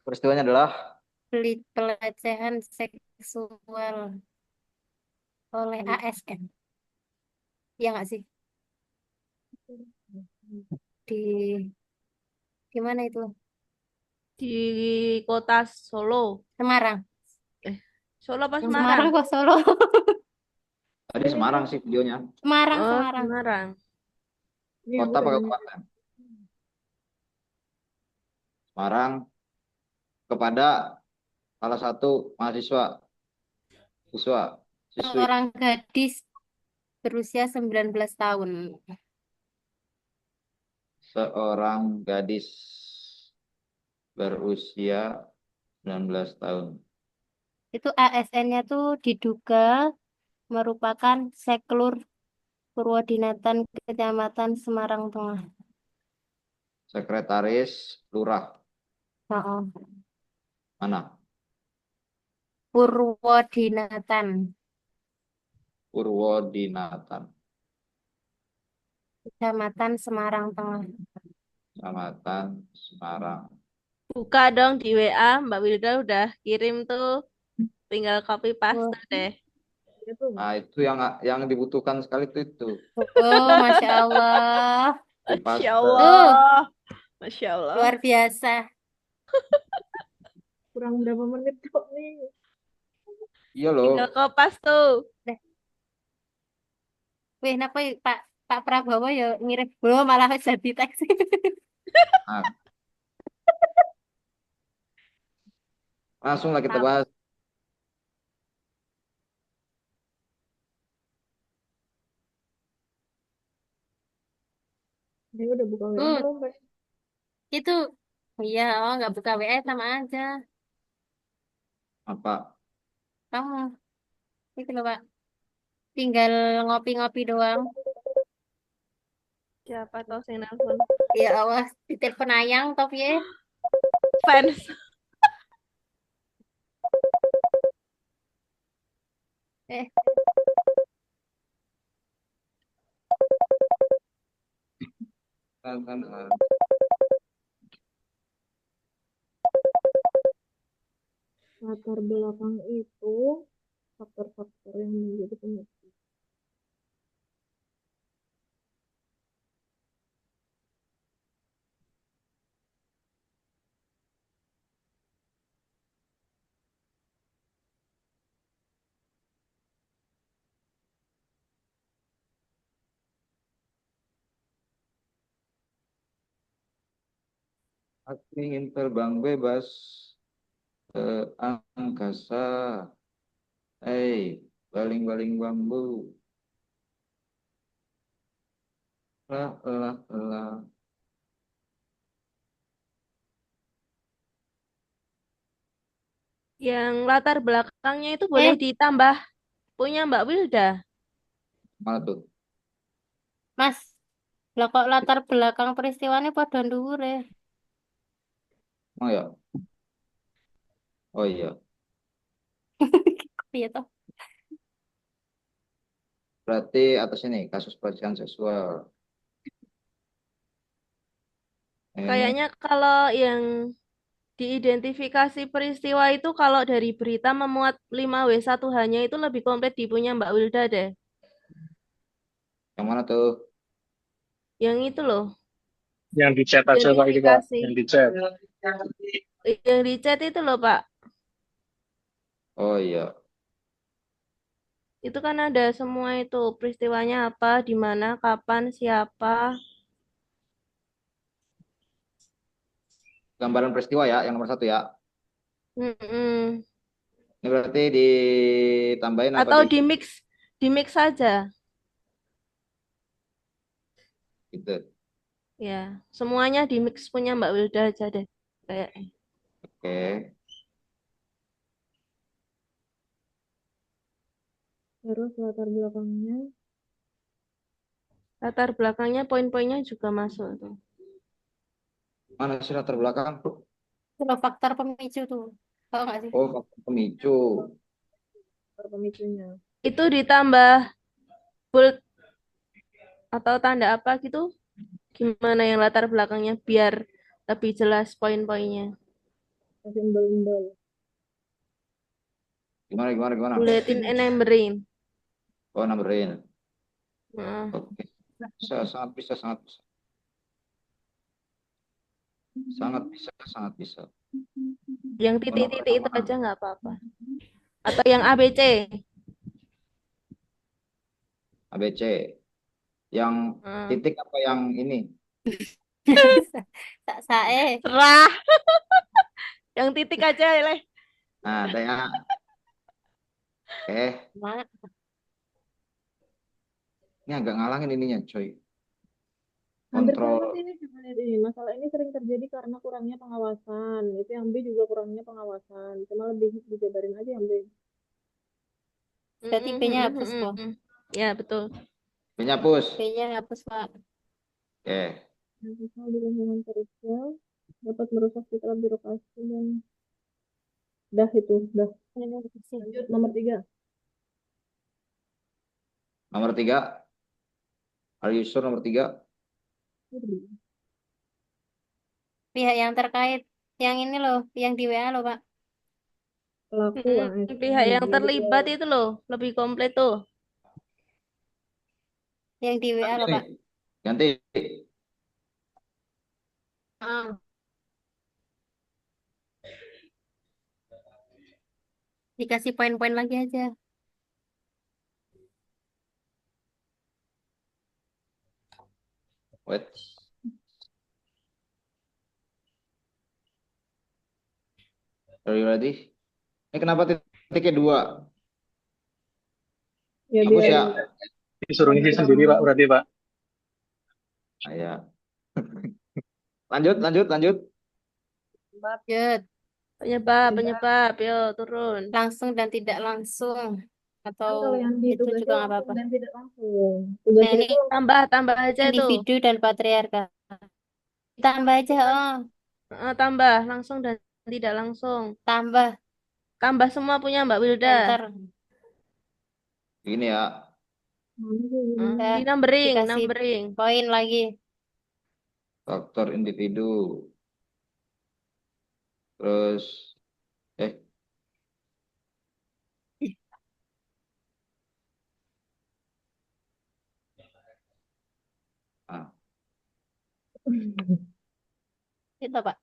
Peristiwanya adalah pelecehan seksual oleh ASN. Iya nggak sih? Di mana itu? Di kota Solo. Semarang. Solo apa Semarang Semarang? kok Solo. tadi Semarang sih videonya. Semarang, Oh, Semarang. Semarang. Kota apa kabupaten? Semarang kepada salah satu mahasiswa, siswi. Seorang gadis berusia 19 tahun. Seorang gadis berusia 19 tahun. Itu ASN-nya tuh diduga merupakan Seklur Purwodinatan Kecamatan Semarang Tengah. Sekretaris Lurah Oh, mana? Purwodinatan Purwodinatan, Kecamatan Semarang Tengah. Kecamatan Semarang. Buka dong di WA, Mbak Wilda udah kirim tuh. Tinggal copy paste deh. Nah, itu yang dibutuhkan sekali itu. Oh, Masya Allah. Masya Allah. Masya Allah. Luar biasa. Kurang berapa menit kok nih? Iya loh. Tinggal kopas tuh. Wih, kenapa Pak Prabowo ya ngirim belum malah jadi teks. Nah, langsung lah kita bahas. Dia udah buka WA belum, Pak? Itu, iya, nggak buka WA sama aja. Apa? Kamu, itu loh Pak. Tinggal ngopi-ngopi doang. Siapa tahu sing nelpon? Ya awas, ditelepon Ayang, top ya. Fans. Eh, latar belakang itu faktor-faktor yang menjadi pemicu. Aku ingin terbang bebas ke angkasa. Baling-baling bambu. Lah, lah, lah. Yang latar belakangnya itu boleh ditambah punya Mbak Wilda. Mana tuh? Mas, lah kok latar belakang peristiwanya pada dhuwur ya? Oh ya. Oh iya. Iya toh. Berarti atas ini kasus pelecehan seksual. Ini Kayaknya kalau yang diidentifikasi peristiwa itu kalau dari berita memuat 5W1H-nya itu lebih komplit di punya Mbak Wilda deh. yang mana tuh? Yang itu loh, Yang di chat aja Pak ini Pak, identifikasi. yang di chat. Yang di chat itu loh Pak. Oh iya. Itu kan ada semua itu peristiwanya apa, di mana, kapan, siapa. Gambaran peristiwa ya, yang nomor 1 ya. Mm-mm. Ini berarti ditambahin apa Atau di di mix saja. gitu. Ya, semuanya di mix punya Mbak Wilda aja deh. Kayak Oke. Terus latar belakangnya latar belakangnya poin-poinnya juga masuk tuh. Mana sih latar belakang? Itu loh faktor pemicu tuh. Tahu nggak sih? Oh, faktor pemicu. faktor pemicunya. Itu ditambah bold atau tanda apa gitu? Gimana yang latar belakangnya biar lebih jelas poin-poinnya. Simbol-simbol. Gimana? Bulletin and numbering. Oh, numberin. Nah, Oke. Sangat bisa. Sangat bisa. yang titik-titik itu aja nggak apa-apa. Atau yang ABC. ABC. Yang titik apa yang ini? Tak sae. Serah. Yang titik aja leh. Nah, ada ya. Mak. Ini agak ngalangin ininya, coy. Hampir Kontrol. sama sih ini juga ini. Masalah ini sering terjadi karena kurangnya pengawasan. Itu yang B juga kurangnya pengawasan. Cuma lebih dijabarin aja yang B. Berarti B-nya hapus kok. Ya, betul. B-nya hapus. B-nya hapus, Pak. Oke. Misal di lingkungan kerja dapat merusak citra birokrasi dan dah. Lanjut nomor 3. Nomor 3. Are you sure nomor 3? Pihak yang terkait. Yang ini loh, yang di WA loh, Pak. Pelaku Pihak yang terlibat itu loh, lebih komplit tuh. Yang di WA loh, Pak. Ganti. Dikasih poin-poin lagi aja. Wait. Are you ready? Ini kenapa titiknya 2? Ya, hapus ya. Disuruh ngisi sendiri Pak, berarti Pak. Ya. Lanjut. Lanjut. Penyebab, yuk turun. Langsung dan tidak langsung. Atau kalau yang itu ditugas juga nggak apa-apa. dan tidak langsung. Nah, ini Tambah aja tuh. individu dan patriarkat. Tambah aja, Tambah langsung dan tidak langsung. Tambah semua punya Mbak Wilda. Enter. Ini ya. Di numbering. Poin lagi. Faktor individu. Terus Itu Pak.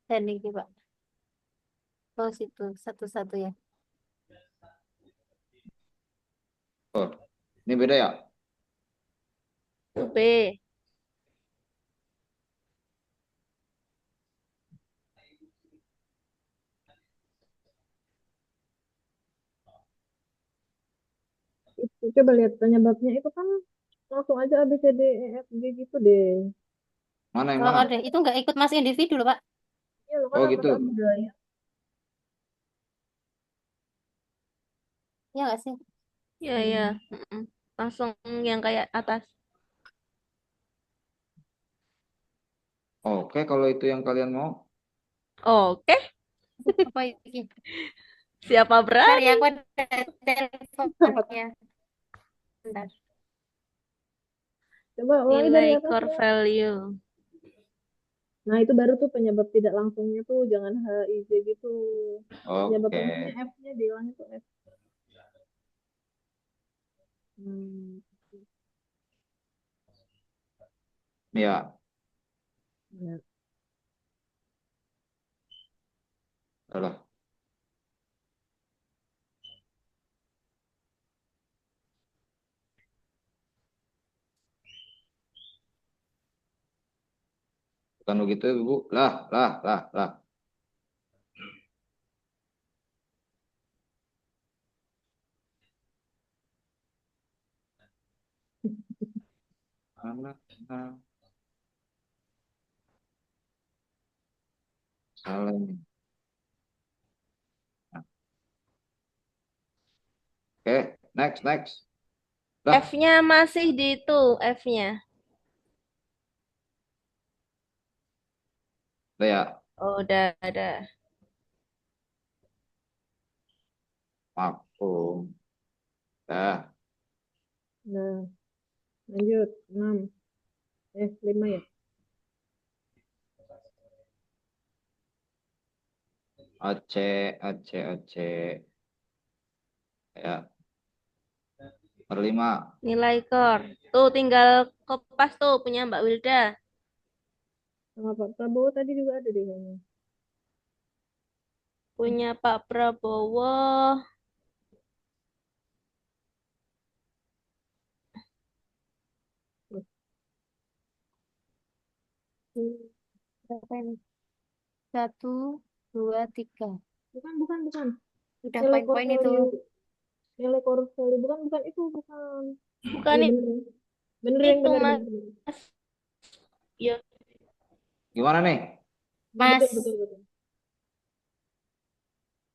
Dan ini Pak. Oh situ satu-satu ya. Oh, ini beda ya? Itu B. Coba lihat penyebabnya itu kan langsung aja A, B, C, D, E, F, G gitu deh. Mana yang Oh, mana? deh. Itu nggak ikut masuk individu loh Pak. Iya, lo kan Oh masa gitu. budaya. Iya nggak sih? Ya, ya. Mm-mm. Langsung yang kayak atas. Oke, kalau itu yang kalian mau. Oke, Apa ini? siapa Bentar ya, berani? aku ada teleponnya. Bentar. Coba ulangi dari Nilai atas core ya. value. Nah, itu baru tuh penyebab tidak langsungnya tuh jangan H, I, J gitu. Penyebab Oke. langsungnya F-nya dihilangin tuh F. Hmm. Ya, Ya. udah. Bukan begitu, Ibu. Lah. Mana? Salah ini. Nah, oke, next. Lah, F-nya masih di itu, F-nya. udah ya. Oh, udah ada. Vakum. Dah. Nah, lanjut. 6. 5 ya. Oce. Ya, per 5. Nilai core. Tuh tinggal kopas tuh punya Mbak Wilda. Sama Pak Prabowo tadi juga ada deh kayaknya. Punya Pak Prabowo. Berapa ini? 1, 2, 3. Bukan. Udah Nilai core poin-poin itu. value. Nilai core value bukan itu, bukan. Bukan Iya bener. Bener yang itu, bener. Mas. Ya, Gimana nih? Mas. Betul.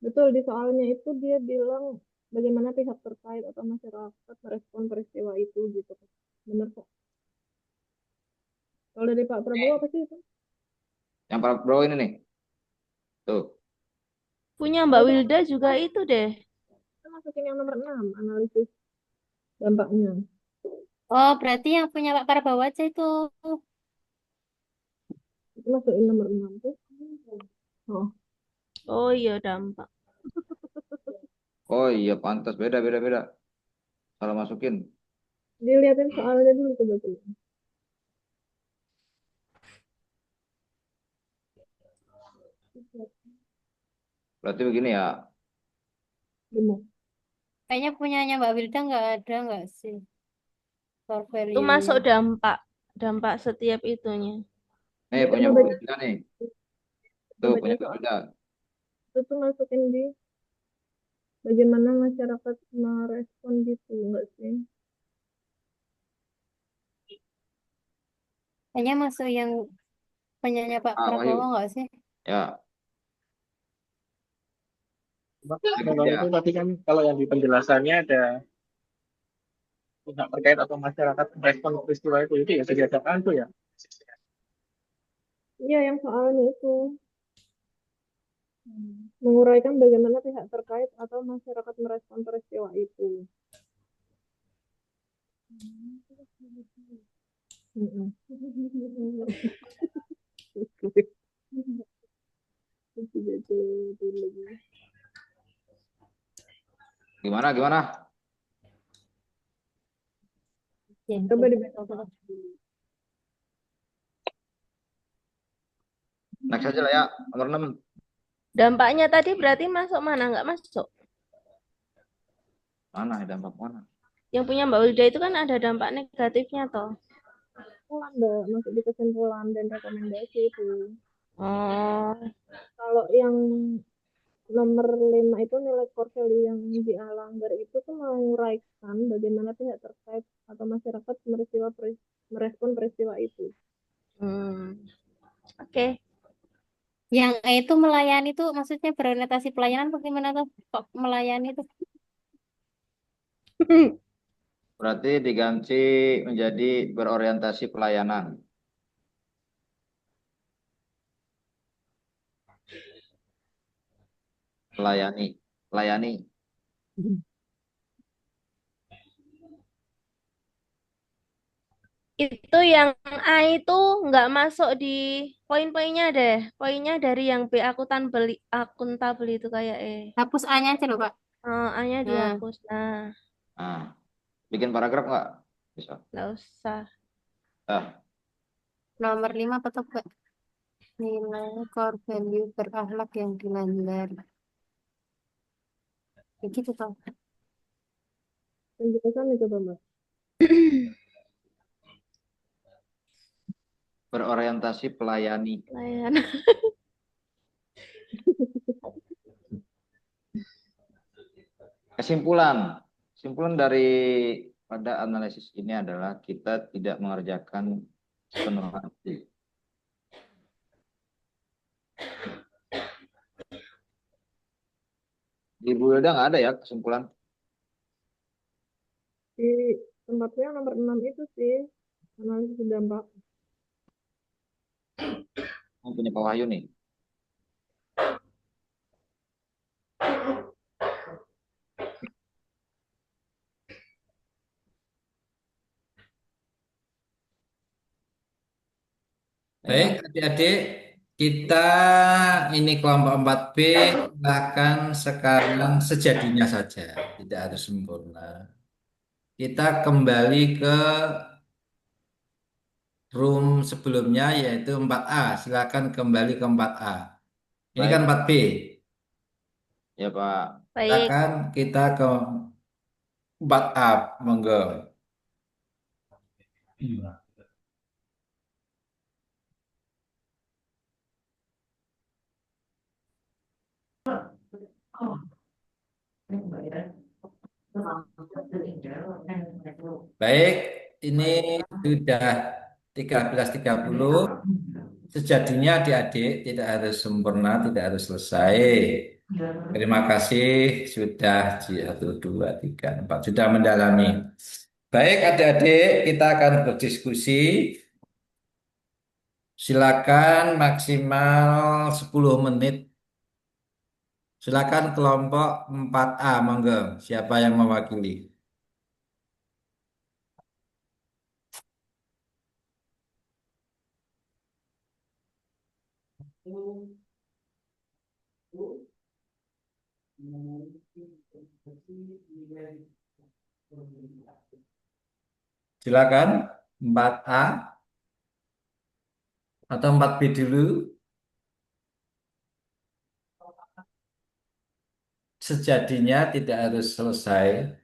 Betul, di soalnya itu dia bilang bagaimana pihak terkait atau masyarakat merespon peristiwa itu gitu. Bener kok. Kalau dari Pak Prabowo apa sih itu? Yang Pak Bro ini nih. Tuh. punya Mbak Wilda juga itu deh. Kita masukin yang nomor 6, analisis dampaknya. Oh, berarti yang punya Pak Prabowo aja itu. Itu masukin nomor 6 tuh. Oh, Oh iya, dampak. Oh iya, pantas. Beda. Salah masukin. dilihatin soalnya dulu coba tuh. Berarti begini ya. Demo. Kayaknya punyanya Mbak Wilda nggak ada nggak sih? Core Itu masuk value-nya. dampak. Dampak setiap itunya. Nih, Dia punya coba Pak baca, Wilda nih. coba Tuh, baca punya Pak soal Wilda. itu tuh masukin di bagaimana masyarakat merespon gitu, enggak sih? Kayaknya masuk yang punyanya Pak Wahyu. Prabowo nggak sih? Ya, Kalau ya. itu tadi kan kalau yang di penjelasannya ada pihak terkait atau masyarakat respon peristiwa itu ya kegiatan tuh ya. Iya, yang soalnya itu menguraikan bagaimana pihak terkait atau masyarakat merespon peristiwa itu. Mm-mm. Gimana? Ya, Coba itu. dibaca. Next aja lah ya, nomor 6. Dampaknya tadi berarti masuk mana? Nggak masuk. Mana dampak mana? Yang punya Mbak Wilda itu kan ada dampak negatifnya toh. Ada masuk di kesimpulan dan rekomendasi itu. Oh, Kalau yang nomor 5 itu nilai core value yang dilanggar itu tuh menguraikan bagaimana pihak terkait atau masyarakat merespon peristiwa itu. oke. Yang itu melayani itu maksudnya berorientasi pelayanan bagaimana tuh? Kok melayani itu? Berarti diganti menjadi berorientasi pelayanan. Layani. Itu yang A itu nggak masuk di poin-poinnya deh. Poinnya dari yang B akuntabel itu kayak Hapus A-nya aja loh, Pak. A-nya Nah, dihapus. Nah, Nah, bikin paragraf nggak? Bisa. nggak usah. nomor 5 apa tuh, Pak? Nilai core value berakhlak yang dilanggar. Begitu toh. Penjelasannya coba Mbak. Berorientasi pelayani. Layanan. Kesimpulan dari pada analisis ini adalah kita tidak mengerjakan sepenuh hati. Di Bu Wilda nggak ada ya kesimpulan? Di tempatnya yang nomor 6 itu sih analisis dampak. Punya Pak Wahyu nih. Baik, adik-adik, kita ini kelompok 4B, silahkan sekarang sejadinya saja, tidak harus sempurna. Kita kembali ke room sebelumnya yaitu 4A, silakan kembali ke 4A. Ini kan 4B. Ya Pak. Baik. Silakan kita ke 4A, monggo. Baik, ini sudah 13.30. Sejadinya adik-adik tidak harus sempurna, tidak harus selesai. Terima kasih sudah 1, 2, 3, 4 sudah mendalami. Baik adik-adik, kita akan berdiskusi. Silakan maksimal 10 menit. Silakan kelompok 4A, monggo. Siapa yang mewakili? Silakan 4A atau 4B dulu. Sejadinya tidak harus selesai.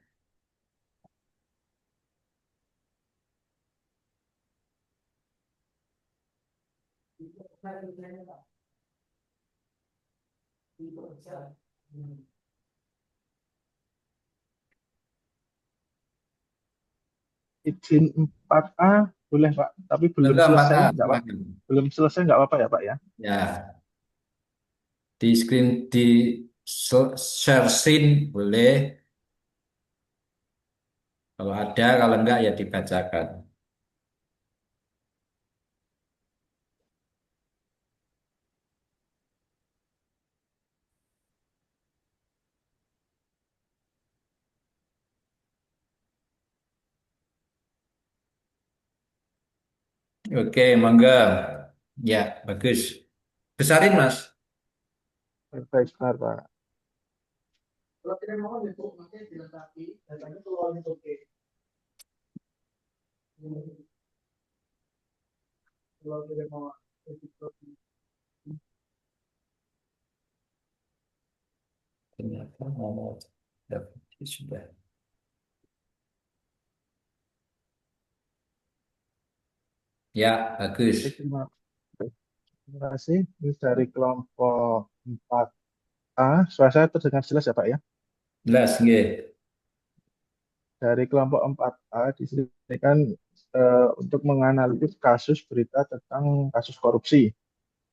Izin 4A boleh Pak, tapi belum Monggo, selesai 4A, nggak Pak? silakan. Belum selesai nggak apa-apa ya Pak ya? Ya, di screen di share screen boleh. Kalau ada, kalau enggak ya dibacakan. Oke, monggo. Ya, bagus. Besarin, Mas. Baik, benar Pak. Kalau tidak mau itu makanya dilengkapi datanya keluar itu oke. Kalau tidak mau Ternyata mau dapat sudah. Ya, bagus. Terima kasih. Ini dari kelompok 4A. Suara saya terdengar jelas ya, Pak ya? Jelas, nggih. Dari kelompok 4A di sini kan untuk menganalisis kasus berita tentang kasus korupsi.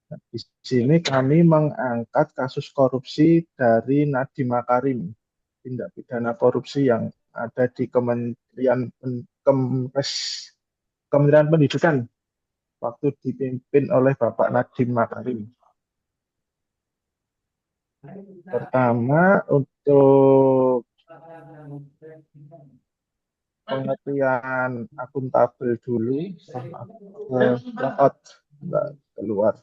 Nah, di sini kami mengangkat kasus korupsi dari Nadiem Makarim, tindak pidana korupsi yang ada di Kementerian Pendidikan waktu dipimpin oleh Bapak Nadiem Makarim. Pertama, untuk pengertian akuntabel dulu, blackout nggak keluar.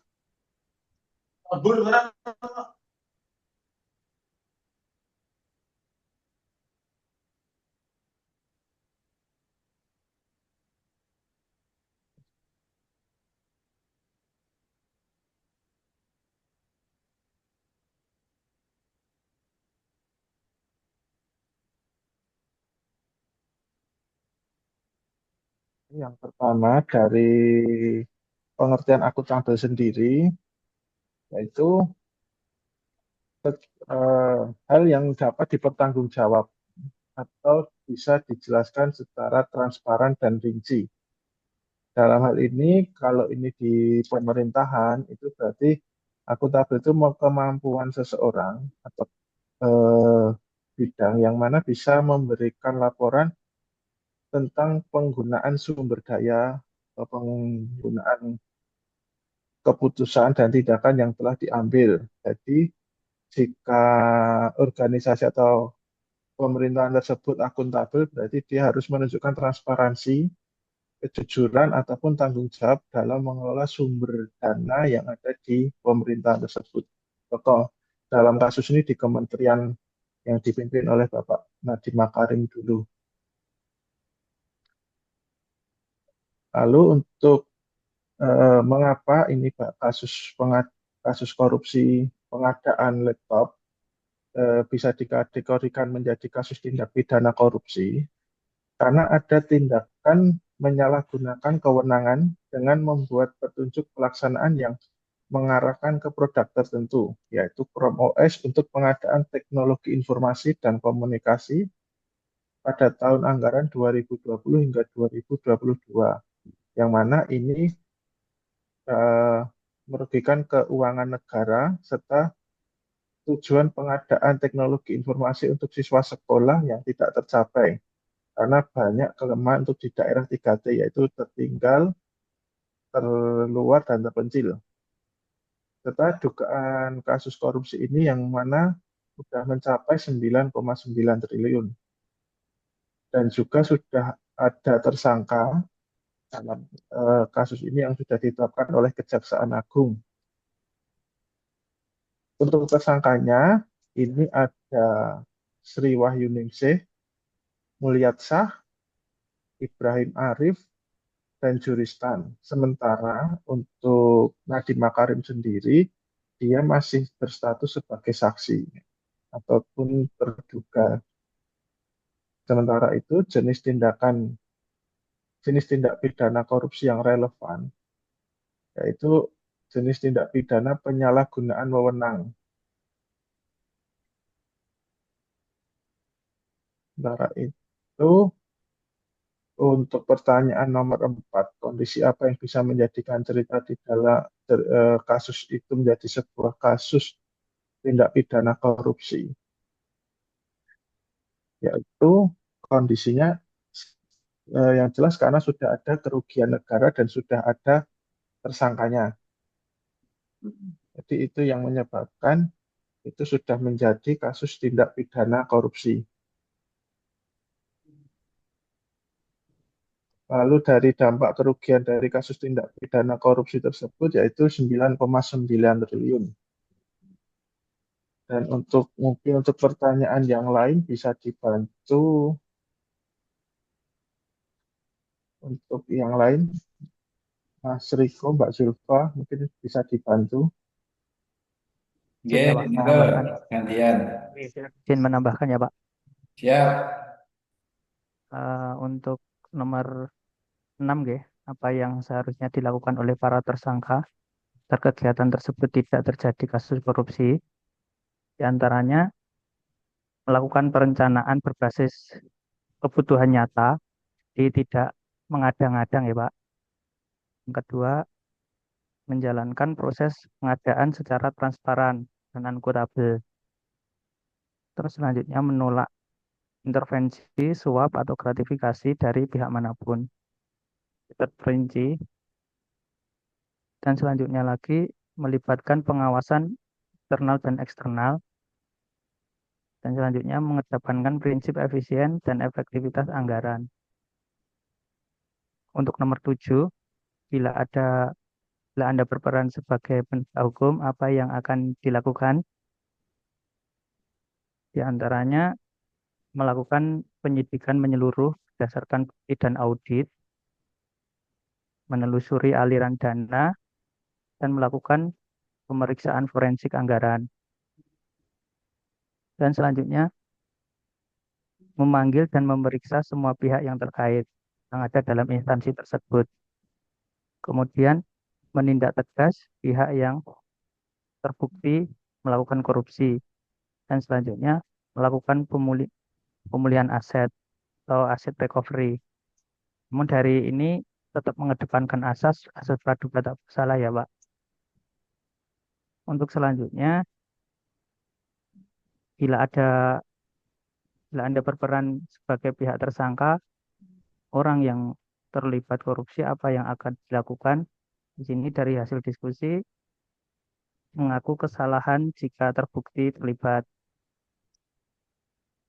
Yang pertama dari pengertian akuntabel sendiri, yaitu hal yang dapat dipertanggungjawab atau bisa dijelaskan secara transparan dan rinci. Dalam hal ini, kalau ini di pemerintahan, itu berarti akuntabel itu kemampuan seseorang atau bidang yang mana bisa memberikan laporan tentang penggunaan sumber daya atau penggunaan keputusan dan tindakan yang telah diambil. Jadi, jika organisasi atau pemerintahan tersebut akuntabel, berarti dia harus menunjukkan transparansi, kejujuran, ataupun tanggung jawab dalam mengelola sumber dana yang ada di pemerintahan tersebut. Contoh, dalam kasus ini di kementerian yang dipimpin oleh Bapak Nadiem Makarim dulu. Lalu untuk mengapa ini Pak kasus korupsi pengadaan laptop bisa dikategorikan menjadi kasus tindak pidana korupsi, karena ada tindakan menyalahgunakan kewenangan dengan membuat petunjuk pelaksanaan yang mengarahkan ke produk tertentu, yaitu Chrome OS untuk pengadaan teknologi informasi dan komunikasi pada tahun anggaran 2020 hingga 2022, yang mana ini merugikan keuangan negara serta tujuan pengadaan teknologi informasi untuk siswa sekolah yang tidak tercapai karena banyak kelemahan untuk di daerah 3T, yaitu tertinggal, terluar, dan terpencil. Serta dugaan kasus korupsi ini yang mana sudah mencapai 9,9 triliun. Dan juga sudah ada tersangka dalam kasus ini yang sudah ditetapkan oleh Kejaksaan Agung. Untuk tersangkanya, ini ada Sri Wahyuningsih, Mulyatsah, Ibrahim Arif, dan Juristan. Sementara untuk Nadiem Makarim sendiri, dia masih berstatus sebagai saksi ataupun terduga. Sementara itu, jenis tindak pidana korupsi yang relevan, yaitu jenis tindak pidana penyalahgunaan wewenang. Sementara itu, untuk pertanyaan nomor 4, kondisi apa yang bisa menjadikan cerita di dalam kasus itu menjadi sebuah kasus tindak pidana korupsi? Yaitu kondisinya yang jelas karena sudah ada kerugian negara dan sudah ada tersangkanya. Jadi itu yang menyebabkan itu sudah menjadi kasus tindak pidana korupsi. Lalu dari dampak kerugian dari kasus tindak pidana korupsi tersebut yaitu 9,9 triliun. Dan mungkin untuk pertanyaan yang lain bisa dibantu. Untuk yang lain, Mas Riko, Mbak Zulfa, mungkin bisa dibantu. Izin ya Pak, monggo, menambahkan. gantian. Izin menambahkan ya Pak. Siap. Untuk nomor 6 apa yang seharusnya dilakukan oleh para tersangka agar kegiatan tersebut tidak terjadi kasus korupsi, diantaranya melakukan perencanaan berbasis kebutuhan nyata, jadi tidak mengadang-adang ya Pak. Yang kedua, menjalankan proses pengadaan secara transparan dan akuntabel. Terus selanjutnya menolak intervensi, suap, atau gratifikasi dari pihak manapun. Terperinci. Dan selanjutnya lagi melibatkan pengawasan internal dan eksternal. Dan selanjutnya mengedepankan prinsip efisien dan efektivitas anggaran. Untuk nomor 7, bila Anda berperan sebagai penegak hukum, apa yang akan dilakukan? Di antaranya melakukan penyidikan menyeluruh berdasarkan bukti dan audit, menelusuri aliran dana, dan melakukan pemeriksaan forensik anggaran. Dan selanjutnya memanggil dan memeriksa semua pihak yang terkait yang ada dalam instansi tersebut. Kemudian menindak tegas pihak yang terbukti melakukan korupsi. Dan selanjutnya melakukan pemulihan aset atau aset recovery. Namun dari ini tetap mengedepankan asas praduga tak bersalah ya Pak. Untuk selanjutnya, bila Anda berperan sebagai pihak tersangka, orang yang terlibat korupsi, apa yang akan dilakukan? Di sini dari hasil diskusi, mengaku kesalahan jika terbukti terlibat.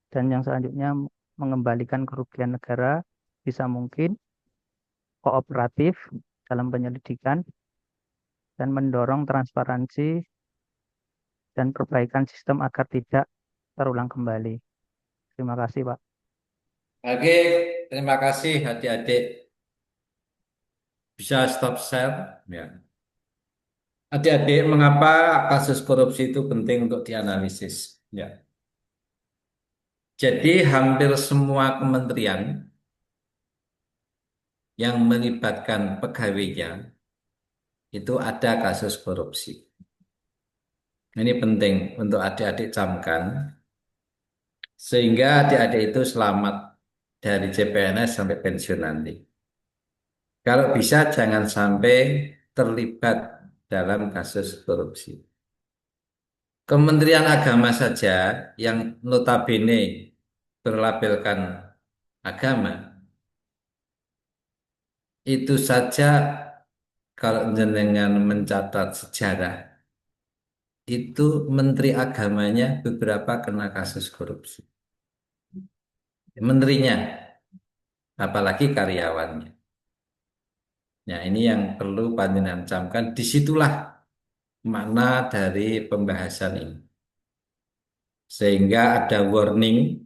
Dan yang selanjutnya, mengembalikan kerugian negara bisa mungkin, kooperatif dalam penyelidikan, dan mendorong transparansi dan perbaikan sistem agar tidak terulang kembali. Terima kasih, Pak. Oke, terima kasih adik-adik. Bisa stop share, ya. Adik-adik, mengapa kasus korupsi itu penting untuk dianalisis? Ya. Jadi hampir semua kementerian yang melibatkan pegawainya itu ada kasus korupsi. Ini penting untuk adik-adik camkan, sehingga adik-adik itu selamat dari CPNS sampai pensiun nanti. Kalau bisa jangan sampai terlibat dalam kasus korupsi. Kementerian Agama saja yang notabene berlabelkan agama, itu saja kalau jenengan mencatat sejarah, itu menteri agamanya beberapa kena kasus korupsi. Menterinya, apalagi karyawannya. Nah, ini yang perlu panjenengan camkan. Disitulah makna dari pembahasan ini. Sehingga ada warning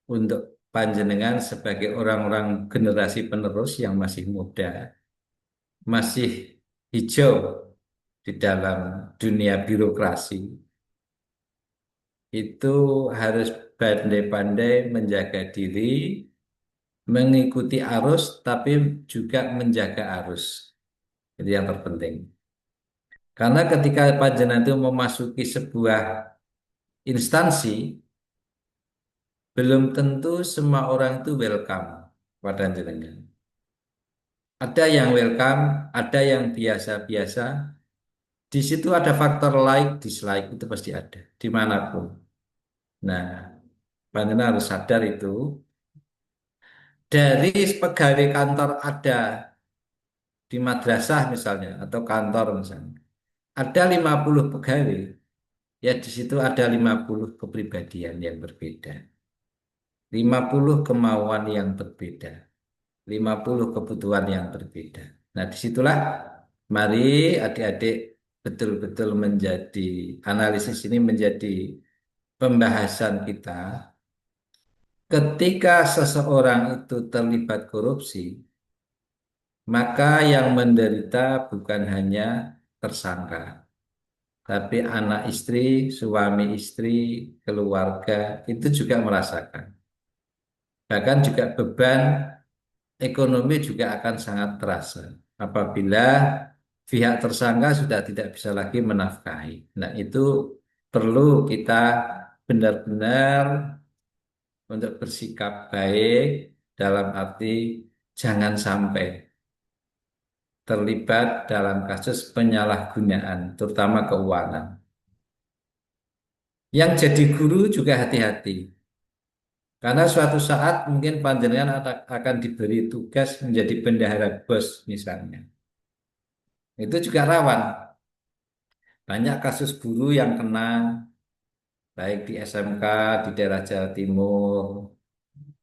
untuk panjenengan sebagai orang-orang generasi penerus yang masih muda, masih hijau di dalam dunia birokrasi, itu harus pandai-pandai menjaga diri, mengikuti arus, tapi juga menjaga arus. Itu yang terpenting. Karena ketika panjenengan itu memasuki sebuah instansi, belum tentu semua orang itu welcome pada jenengan. Ada yang welcome, ada yang biasa-biasa. Di situ ada faktor like, dislike, itu pasti ada, dimanapun. Nah, panjenengan harus sadar itu. Dari pegawai kantor ada di madrasah misalnya, atau kantor misalnya, ada 50 pegawai, ya di situ ada 50 kepribadian yang berbeda. 50 kemauan yang berbeda. 50 kebutuhan yang berbeda. Nah, disitulah mari adik-adik betul-betul menjadi analisis ini menjadi pembahasan kita. Ketika seseorang itu terlibat korupsi, maka yang menderita bukan hanya tersangka, tapi anak istri, suami istri, keluarga itu juga merasakan. Bahkan juga beban ekonomi juga akan sangat terasa apabila pihak tersangka sudah tidak bisa lagi menafkahi. Nah, itu perlu kita benar-benar untuk bersikap baik dalam arti jangan sampai terlibat dalam kasus penyalahgunaan, terutama keuangan. Yang jadi guru juga hati-hati. Karena suatu saat mungkin panjenengan akan diberi tugas menjadi bendahara bos misalnya. Itu juga rawan. Banyak kasus guru yang kena, baik di SMK, di daerah Jawa Timur,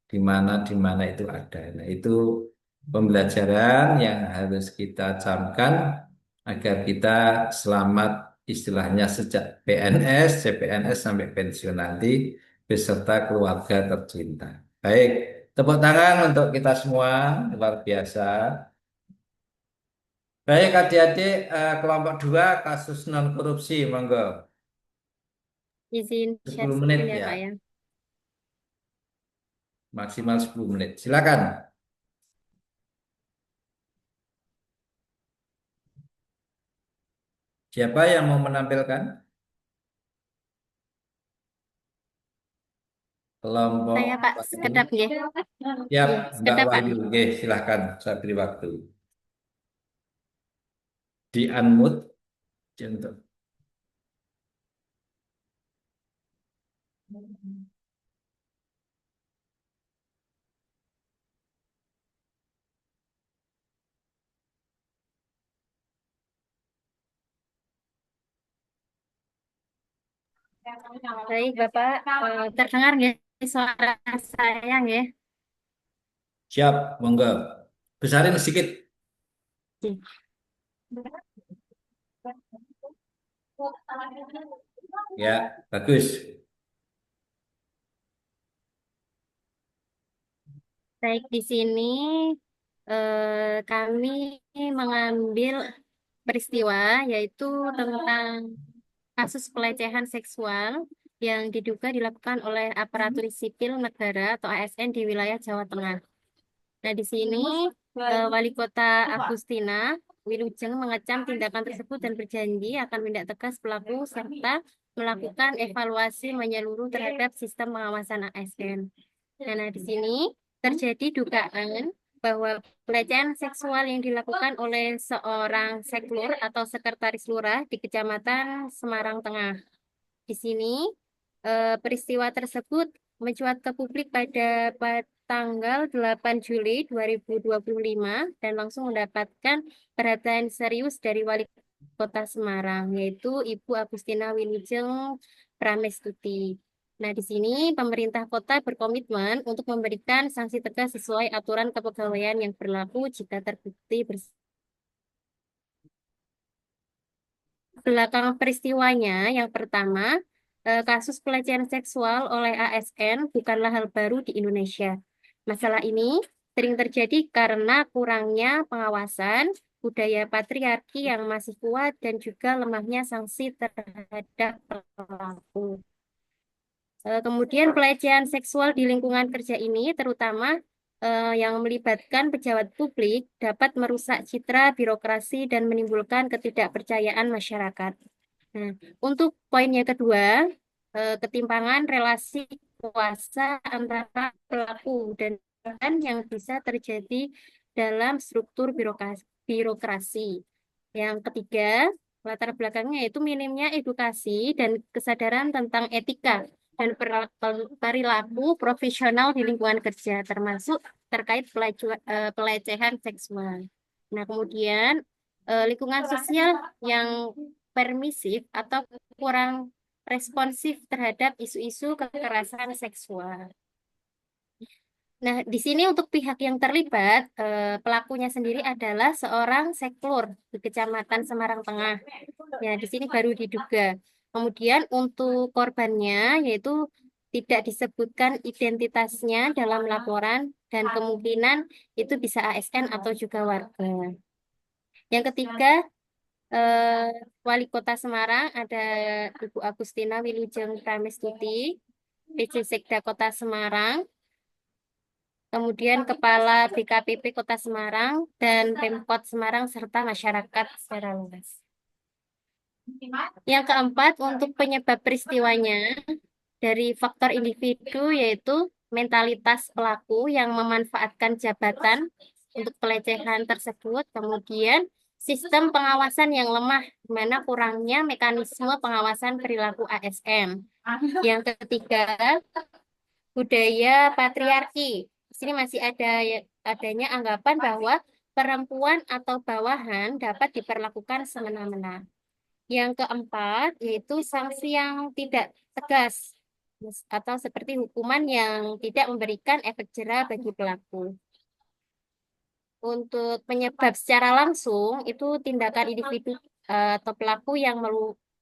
di mana itu ada. Nah, itu pembelajaran yang harus kita camkan agar kita selamat istilahnya sejak PNS, CPNS sampai pensiun nanti beserta keluarga tercinta. Baik, tepuk tangan untuk kita semua, luar biasa. Baik adik-adik kelompok 2 kasus non korupsi, monggo. Izin 10 share menit screen ya ya, Kak ya. maksimal 10 menit. Silakan. Siapa yang mau menampilkan? Kelompok Saya Pak, sekedap nggih. Siap, Nggih, Mbak sekedap Pak. Wahyu. Oke, silahkan, saya beri waktu. Di unmute, untuk. Baik Bapak, terdengar nggih suara saya nggih? Siap, monggo. Besarin sedikit. Ya, bagus. Baik, di sini kami mengambil peristiwa yaitu tentang kasus pelecehan seksual yang diduga dilakukan oleh aparatur sipil negara atau ASN di wilayah Jawa Tengah. Nah, di sini Wali Kota Agustina Wilujeng mengecam tindakan tersebut dan berjanji akan menindak tegas pelaku serta melakukan evaluasi menyeluruh terhadap sistem pengawasan ASN. Nah, di sini terjadi dugaan bahwa pelecehan seksual yang dilakukan oleh seorang seklur atau sekretaris lurah di Kecamatan Semarang Tengah. Di sini peristiwa tersebut mencuat ke publik pada tanggal 8 Juli 2025 dan langsung mendapatkan perhatian serius dari Wali Kota Semarang, yaitu Ibu Agustina Wilujeng Pramestuti. Nah, di sini pemerintah kota berkomitmen untuk memberikan sanksi tegas sesuai aturan kepegawaian yang berlaku jika terbukti belakang peristiwanya. Yang pertama, kasus pelecehan seksual oleh ASN bukanlah hal baru di Indonesia. Masalah ini sering terjadi karena kurangnya pengawasan, budaya patriarki yang masih kuat, dan juga lemahnya sanksi terhadap pelaku. Kemudian pelecehan seksual di lingkungan kerja ini, terutama yang melibatkan pejabat publik, dapat merusak citra birokrasi dan menimbulkan ketidakpercayaan masyarakat. Nah, untuk poin yang kedua, ketimpangan relasi kuasa antara pelaku dan yang bisa terjadi dalam struktur birokrasi. Yang ketiga, latar belakangnya yaitu minimnya edukasi dan kesadaran tentang etika dan perilaku profesional di lingkungan kerja, termasuk terkait pelecehan seksual. Nah, kemudian lingkungan sosial yang permisif atau kurang responsif terhadap isu-isu kekerasan seksual. Nah, di sini untuk pihak yang terlibat, pelakunya sendiri adalah seorang seklur di Kecamatan Semarang Tengah. Ya, di sini baru diduga. Kemudian untuk korbannya, yaitu tidak disebutkan identitasnya dalam laporan dan kemungkinan itu bisa ASN atau juga warga. Yang ketiga, eh, Wali Kota Semarang ada Ibu Agustina Wilujeng Pramestuti, PJ Sekda Kota Semarang, kemudian Kepala BKPP Kota Semarang, dan Pemkot Semarang, serta masyarakat secara luas. Yang keempat, untuk penyebab peristiwanya, dari faktor individu yaitu mentalitas pelaku yang memanfaatkan jabatan untuk pelecehan tersebut, kemudian sistem pengawasan yang lemah, di mana kurangnya mekanisme pengawasan perilaku ASN. Yang ketiga, budaya patriarki. Di sini masih adanya anggapan bahwa perempuan atau bawahan dapat diperlakukan semena-mena. Yang keempat, yaitu sanksi yang tidak tegas atau seperti hukuman yang tidak memberikan efek jera bagi pelaku. Untuk penyebab secara langsung, itu tindakan individu atau pelaku yang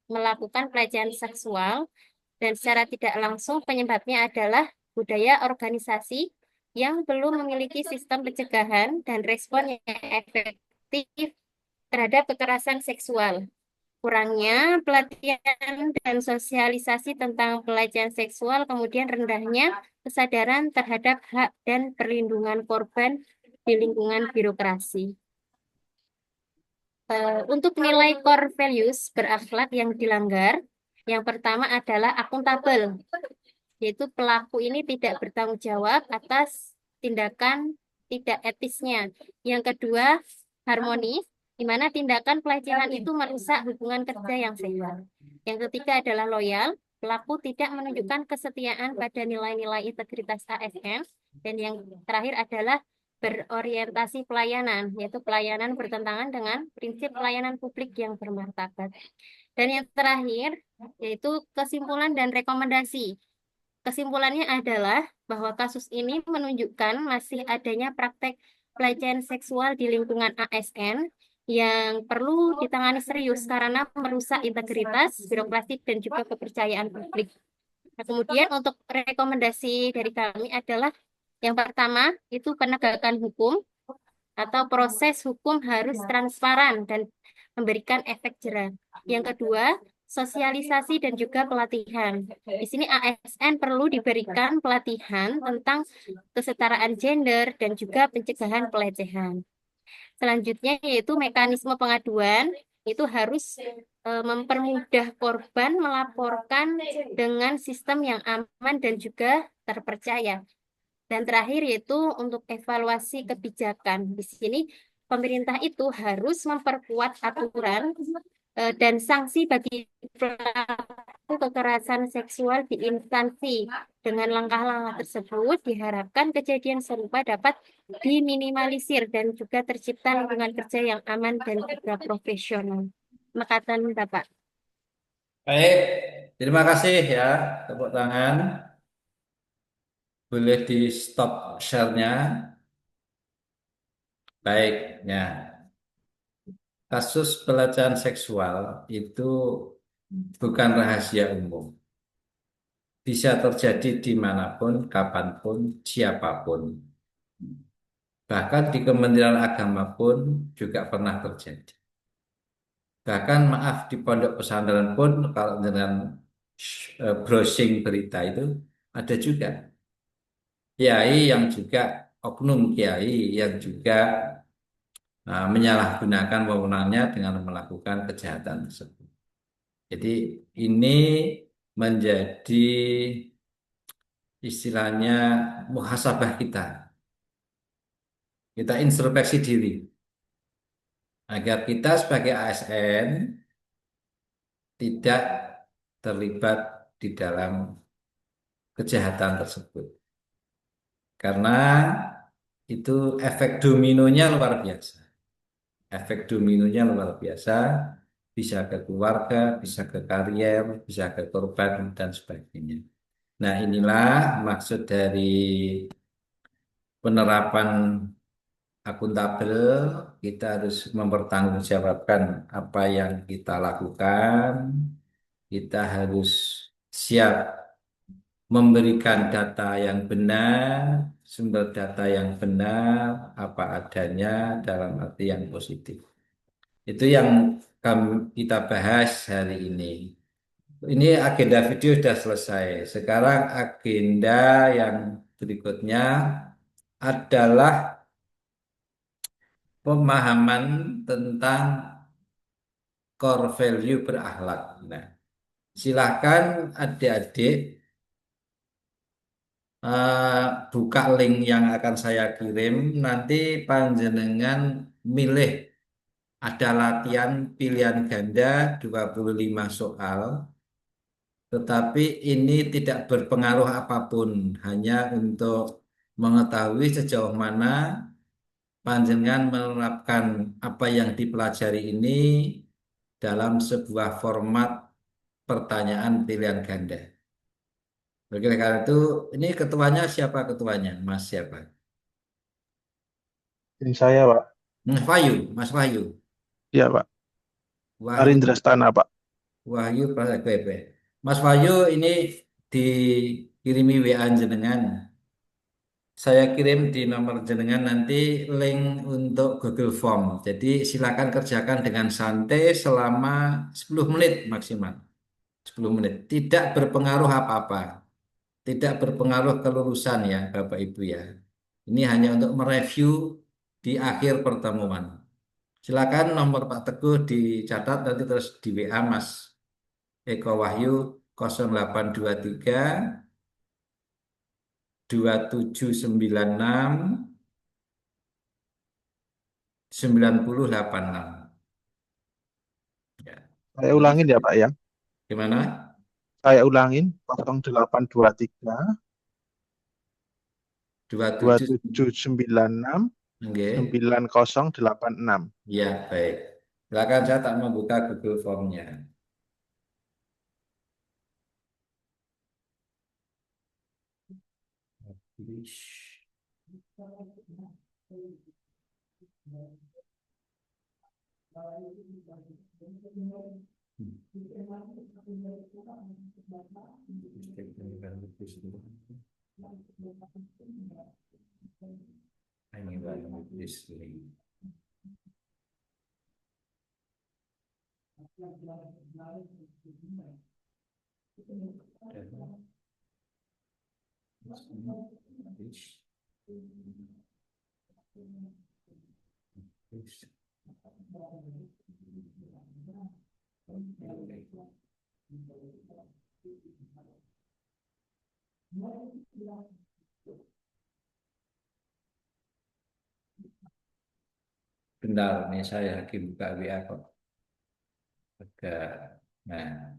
melakukan pelecehan seksual, dan secara tidak langsung penyebabnya adalah budaya organisasi yang belum memiliki sistem pencegahan dan respon yang efektif terhadap kekerasan seksual. Kurangnya pelatihan dan sosialisasi tentang pelecehan seksual, kemudian rendahnya kesadaran terhadap hak dan perlindungan korban di lingkungan birokrasi. Untuk nilai core values berakhlak yang dilanggar, yang pertama adalah akuntabel, yaitu pelaku ini tidak bertanggung jawab atas tindakan tidak etisnya. Yang kedua, harmonis, di mana tindakan pelecehan itu merusak hubungan kerja yang sehat. Yang ketiga adalah loyal, pelaku tidak menunjukkan kesetiaan pada nilai-nilai integritas ASN. Dan yang terakhir adalah berorientasi pelayanan, yaitu pelayanan bertentangan dengan prinsip pelayanan publik yang bermartabat. Dan yang terakhir, yaitu kesimpulan dan rekomendasi. Kesimpulannya adalah bahwa kasus ini menunjukkan masih adanya praktek pelecehan seksual di lingkungan ASN yang perlu ditangani serius karena merusak integritas, birokrasi, dan juga kepercayaan publik. Nah, kemudian untuk rekomendasi dari kami adalah yang pertama itu penegakan hukum atau proses hukum harus transparan dan memberikan efek jera. Yang kedua, sosialisasi dan juga pelatihan. Di sini ASN perlu diberikan pelatihan tentang kesetaraan gender dan juga pencegahan pelecehan. Selanjutnya yaitu mekanisme pengaduan, itu harus mempermudah korban melaporkan dengan sistem yang aman dan juga terpercaya. Dan terakhir yaitu untuk evaluasi kebijakan. Di sini pemerintah itu harus memperkuat aturan dan sanksi bagi pelaku kekerasan seksual di instansi. Dengan langkah-langkah tersebut diharapkan kejadian serupa dapat diminimalisir dan juga tercipta lingkungan kerja yang aman dan juga profesional. Makatan Bapak. Baik, terima kasih ya. Tepuk tangan. Boleh di stop share-nya. Baik, ya. Kasus pelecehan seksual itu bukan rahasia umum. Bisa terjadi dimanapun, kapanpun, siapapun. Bahkan di Kementerian Agama pun juga pernah terjadi. Bahkan maaf di pondok pesantren pun kalau dengan browsing berita itu ada juga kiai yang juga oknum kiai yang juga menyalahgunakan wewenangnya dengan melakukan kejahatan tersebut. Jadi ini menjadi istilahnya muhasabah kita. Kita introspeksi diri agar kita sebagai ASN tidak terlibat di dalam kejahatan tersebut. Karena itu efek dominonya luar biasa. Efek dominonya luar biasa, bisa ke keluarga, bisa ke karier, bisa ke korban, dan sebagainya. Nah, inilah maksud dari penerapan akuntabel. Kita harus mempertanggungjawabkan apa yang kita lakukan. Kita harus siap memberikan data yang benar, sumber data yang benar, apa adanya dalam arti yang positif. Itu yang kita bahas hari ini. Ini agenda video sudah selesai. Sekarang agenda yang berikutnya adalah pemahaman tentang core value berakhlak. Nah, silakan adik-adik buka link yang akan saya kirim. Nanti panjenengan milih, ada latihan pilihan ganda 25 soal. Tetapi ini tidak berpengaruh apapun, hanya untuk mengetahui sejauh mana panjenengan menerapkan apa yang dipelajari ini dalam sebuah format pertanyaan pilihan ganda. Oleh karena itu, ini ketuanya siapa ketuanya? Mas siapa? Ini saya, Pak. Mas Wahyu. Iya, Pak. Wahyu, Arindra Stana, Pak. Wahyu Prasepe. Mas Wahyu ini dikirimi WA jenengan. Saya kirim di nomor jenengan nanti link untuk Google Form. Jadi silakan kerjakan dengan santai selama 10 menit maksimal. 10 menit. Tidak berpengaruh apa-apa. Tidak berpengaruh kelulusan ya Bapak Ibu ya. Ini hanya untuk mereview di akhir pertemuan. Silakan nomor Pak Teguh dicatat nanti terus di WA Mas Eko Wahyu 0823 2796 9086. Ya. Saya ulangin ya, Pak ya. Gimana? Saya ulangin 0823 2796 Oke. 9086. Ya, baik. Silakan, saya tak membuka Google Form-nya. Bentar, nih saya lagi buka WA kok. Nah.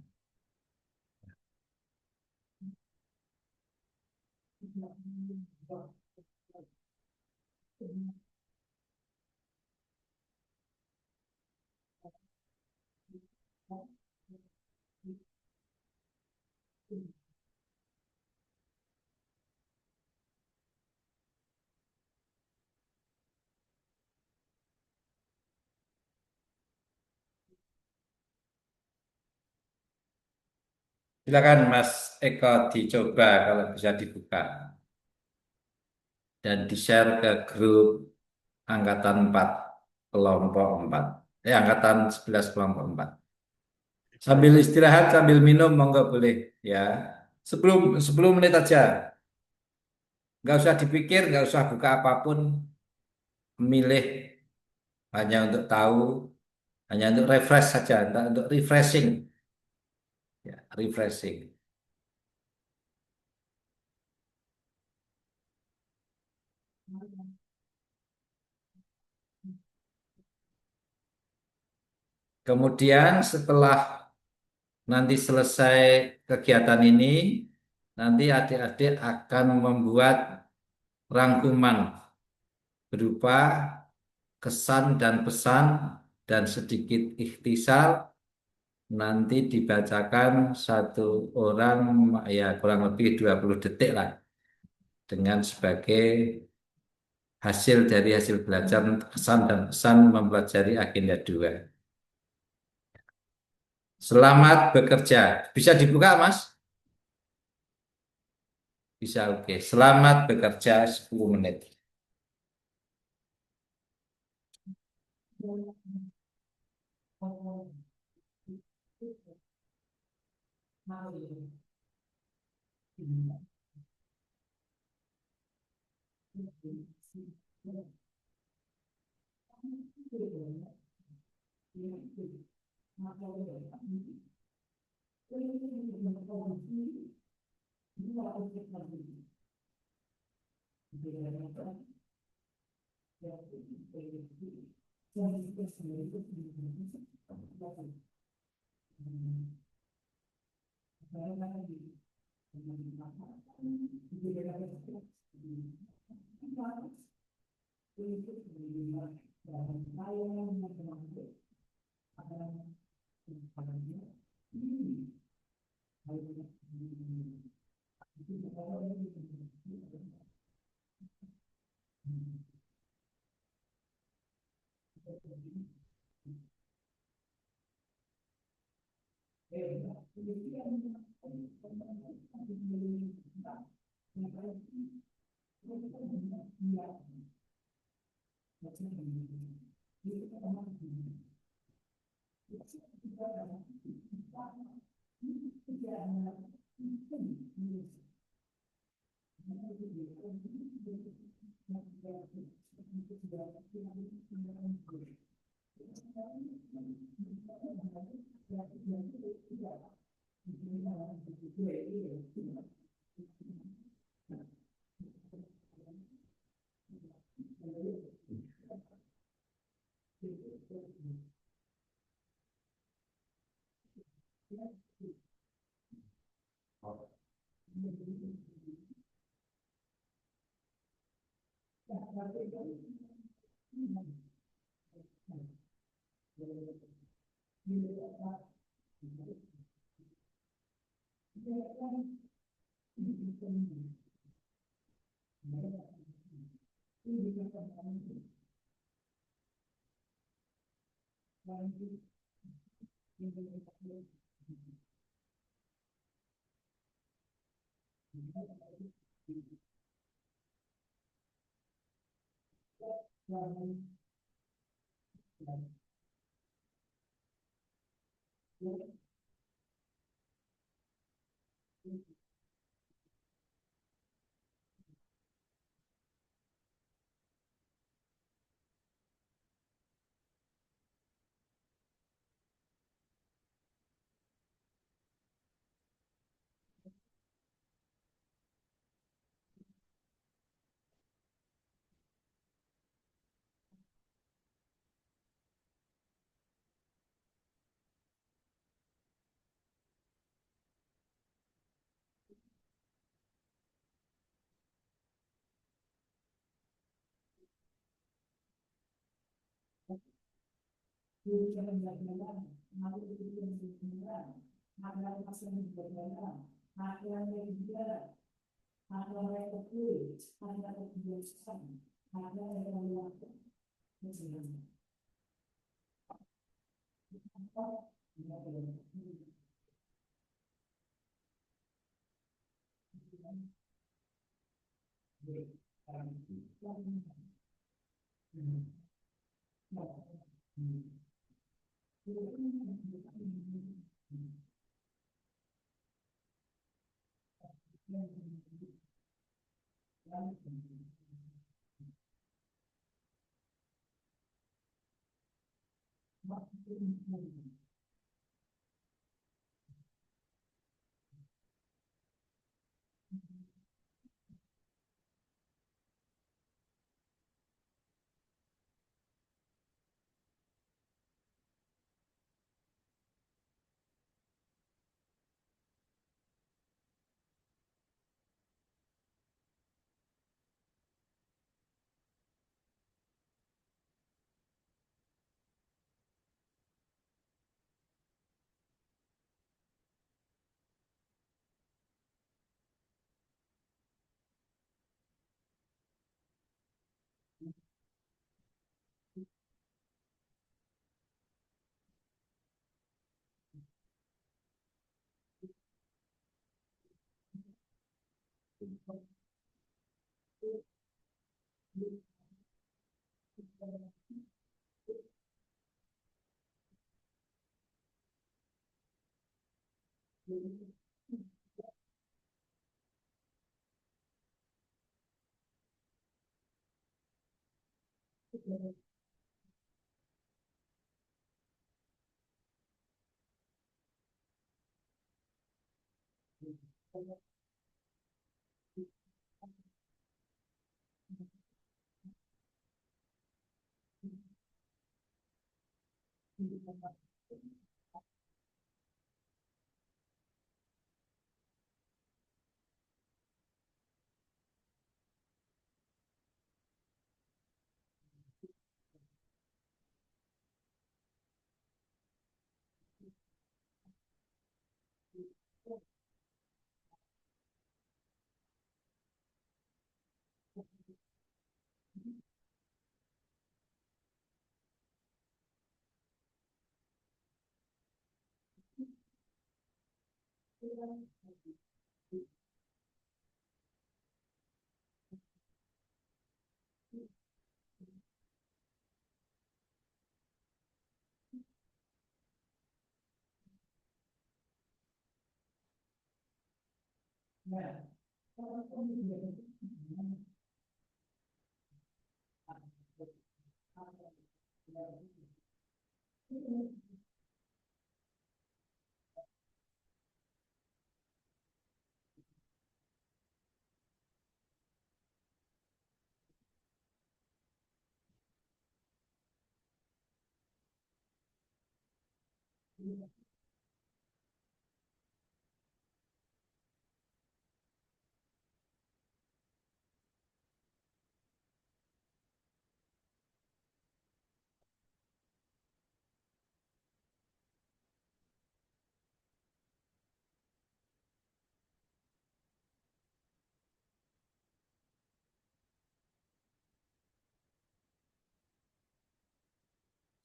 Silakan Mas Eko dicoba kalau bisa dibuka dan di-share ke grup angkatan 4 kelompok 4. Angkatan 11 kelompok 4. Sambil istirahat, sambil minum monggo boleh ya. 10 menit aja. Nggak usah dipikir, nggak usah buka apapun. Memilih hanya untuk tahu, hanya untuk refresh saja, untuk refreshing. Ya, refreshing. Kemudian setelah nanti selesai kegiatan ini, nanti adik-adik akan membuat rangkuman berupa kesan dan pesan dan sedikit ikhtisar, nanti dibacakan satu orang ya kurang lebih 20 detik lah, dengan sebagai hasil dari hasil belajar kesan dan pesan mempelajari agenda 2. Selamat bekerja. Bisa dibuka, Mas? Bisa, oke. Selamat bekerja 10 menit.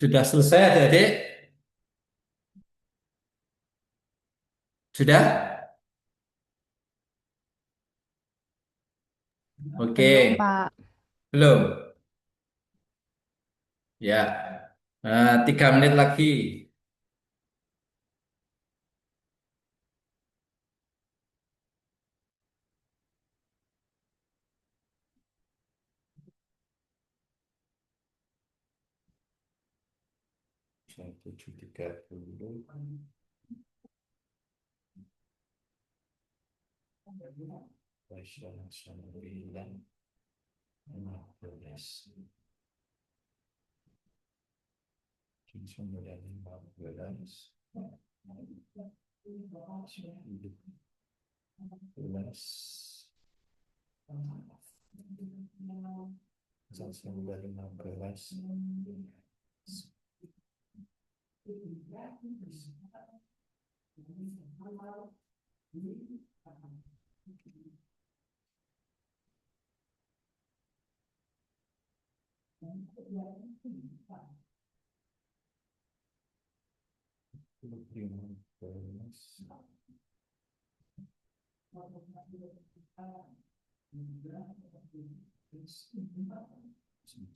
Sudah selesai adik-adik? Sudah? Oke. Belum, Pak. Belum? Ya. 3 menit lagi. Jam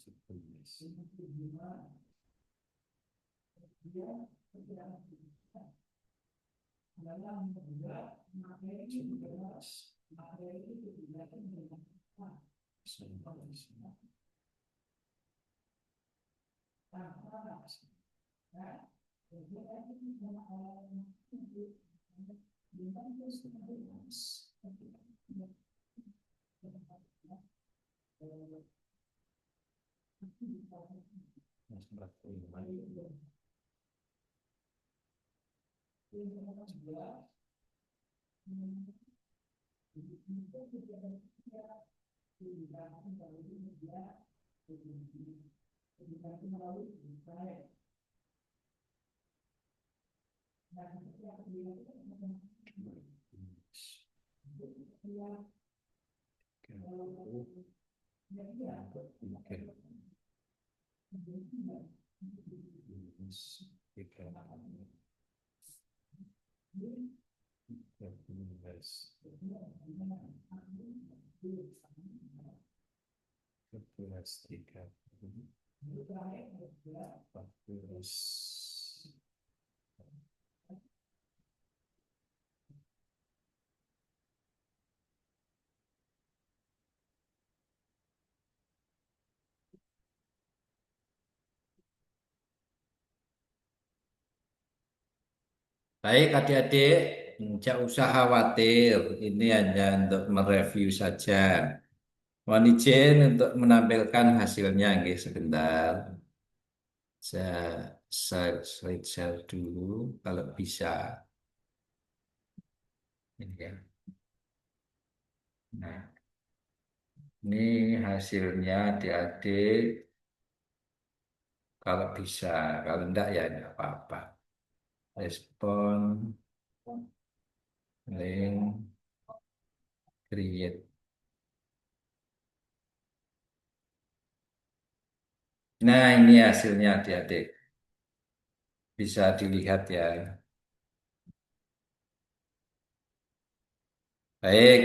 7.30. Nasional 9.15. 9.15. 9.15. Baik adik-adik, tidak usah khawatir. Ini hanya untuk mereview saja. Mohon izin untuk menampilkan hasilnya, nggih, sebentar. Saya slide share dulu kalau bisa. Ini ya. Nah, ini hasilnya adik-adik. Kalau bisa, kalau enggak ya enggak apa-apa. Respon, link, create. Nah, ini hasilnya adik-adik. Bisa dilihat ya. Baik.